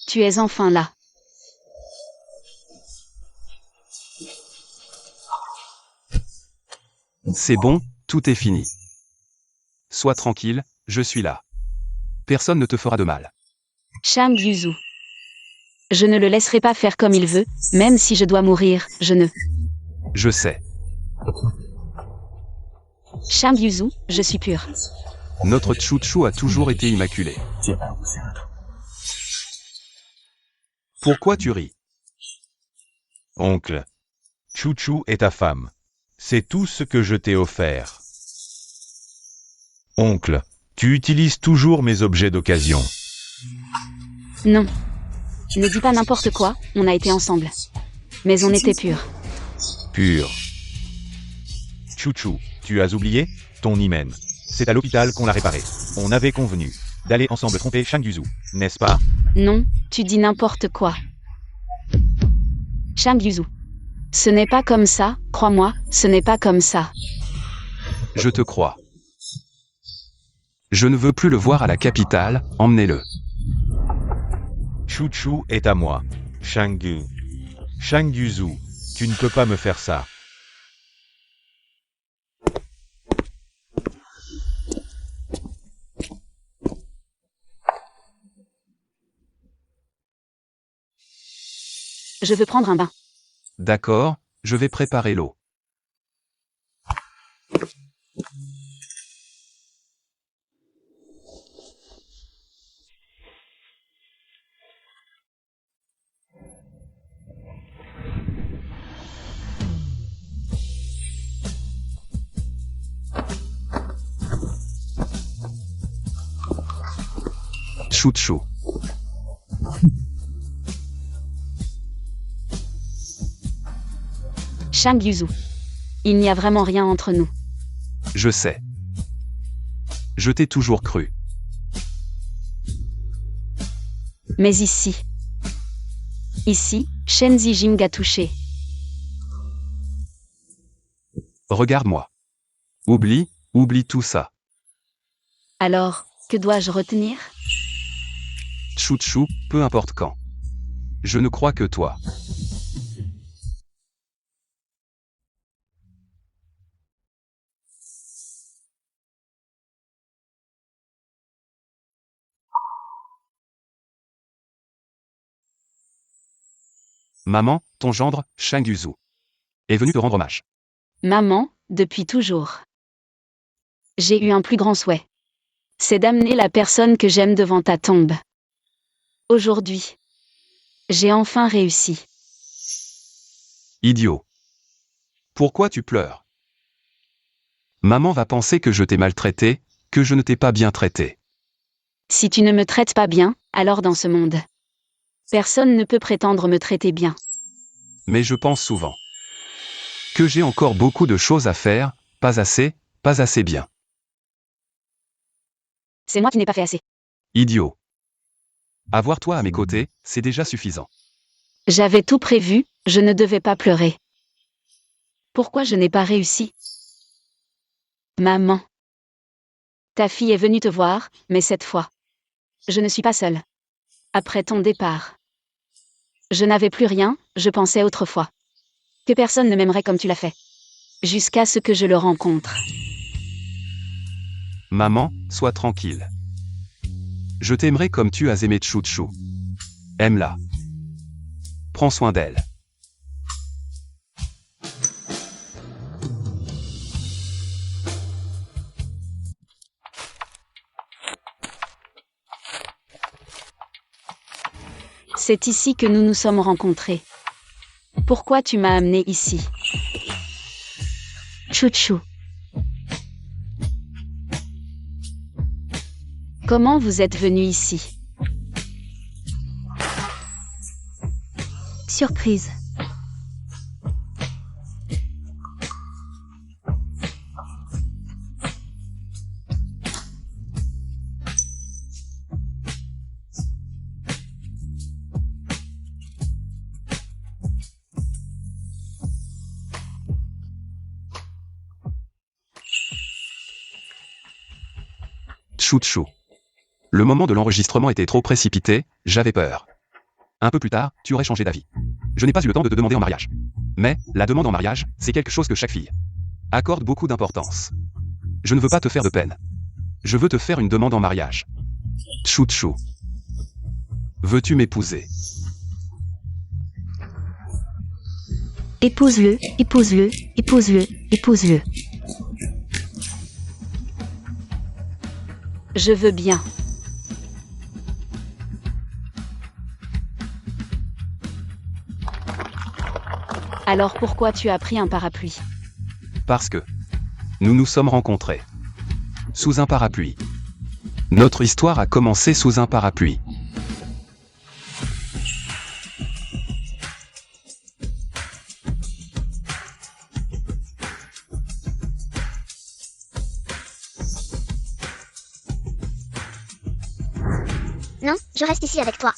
[SPEAKER 1] Tu es enfin là.
[SPEAKER 2] C'est bon, tout est fini. Sois tranquille, je suis là. Personne ne te fera de mal.
[SPEAKER 1] Shang Yuzu. Je ne le laisserai pas faire comme il veut, même si je dois mourir, je ne.
[SPEAKER 2] Je sais.
[SPEAKER 1] Shang Yuzu, je suis pur.
[SPEAKER 2] Notre Chouchou a toujours été immaculé. Pourquoi tu ris?
[SPEAKER 3] Oncle, Chouchou est ta femme. C'est tout ce que je t'ai offert. Oncle, tu utilises toujours mes objets d'occasion.
[SPEAKER 1] Non. Ne dis pas n'importe quoi, on a été ensemble. Mais on était purs.
[SPEAKER 3] Pur. Chouchou, tu as oublié? Ton hymen. C'est à l'hôpital qu'on l'a réparé. On avait convenu d'aller ensemble tromper Shang Yuzu, n'est-ce pas?
[SPEAKER 1] Non, tu dis n'importe quoi. Shang Yuzu. Ce n'est pas comme ça, crois-moi, ce n'est pas comme ça.
[SPEAKER 2] Je te crois. Je ne veux plus le voir à la capitale, emmenez-le.
[SPEAKER 3] Chouchou est à moi. Shang Yuzu, tu ne peux pas me faire ça.
[SPEAKER 1] Je veux prendre un bain.
[SPEAKER 2] D'accord, je vais préparer l'eau. Chou-chou.
[SPEAKER 1] Shang Yuzu. Il n'y a vraiment rien entre nous.
[SPEAKER 2] Je sais. Je t'ai toujours cru.
[SPEAKER 1] Mais ici. Ici, Shen Zijing a touché.
[SPEAKER 2] Regarde-moi. Oublie tout ça.
[SPEAKER 1] Alors, que dois-je retenir?
[SPEAKER 2] Chou-chou, peu importe quand. Je ne crois que toi. Maman, ton gendre, Shang Yuzu, est venu te rendre hommage.
[SPEAKER 1] Maman, depuis toujours. J'ai eu un plus grand souhait. C'est d'amener la personne que j'aime devant ta tombe. Aujourd'hui. J'ai enfin réussi.
[SPEAKER 2] Idiot. Pourquoi tu pleures? Maman va penser que je t'ai maltraité, que je ne t'ai pas bien traité.
[SPEAKER 1] Si tu ne me traites pas bien, alors dans ce monde, personne ne peut prétendre me traiter bien.
[SPEAKER 2] Mais je pense souvent que j'ai encore beaucoup de choses à faire, pas assez bien.
[SPEAKER 1] C'est moi qui n'ai pas fait assez.
[SPEAKER 2] Idiot. Avoir toi à mes côtés, c'est déjà suffisant.
[SPEAKER 1] J'avais tout prévu, je ne devais pas pleurer. Pourquoi je n'ai pas réussi? Maman. Ta fille est venue te voir, mais cette fois, je ne suis pas seule. Après ton départ, je n'avais plus rien, je pensais autrefois que personne ne m'aimerait comme tu l'as fait. Jusqu'à ce que je le rencontre.
[SPEAKER 2] Maman, sois tranquille. Je t'aimerai comme tu as aimé Chou-chou. Aime-la. Prends soin d'elle.
[SPEAKER 1] C'est ici que nous nous sommes rencontrés. Pourquoi tu m'as amené ici?
[SPEAKER 4] Chou-chou.
[SPEAKER 1] Comment vous êtes venu ici?
[SPEAKER 4] Surprise.
[SPEAKER 2] Chou-chou. Le moment de l'enregistrement était trop précipité, j'avais peur. Un peu plus tard, tu aurais changé d'avis. Je n'ai pas eu le temps de te demander en mariage. Mais, la demande en mariage, c'est quelque chose que chaque fille accorde beaucoup d'importance. Je ne veux pas te faire de peine. Je veux te faire une demande en mariage. Chou-chou. Veux-tu m'épouser?
[SPEAKER 4] Épouse-le, épouse-le, épouse-le, épouse-le.
[SPEAKER 1] Je veux bien. Alors pourquoi tu as pris un parapluie?
[SPEAKER 2] Parce que nous nous sommes rencontrés sous un parapluie. Notre histoire a commencé sous un parapluie.
[SPEAKER 5] Non, je reste ici avec toi.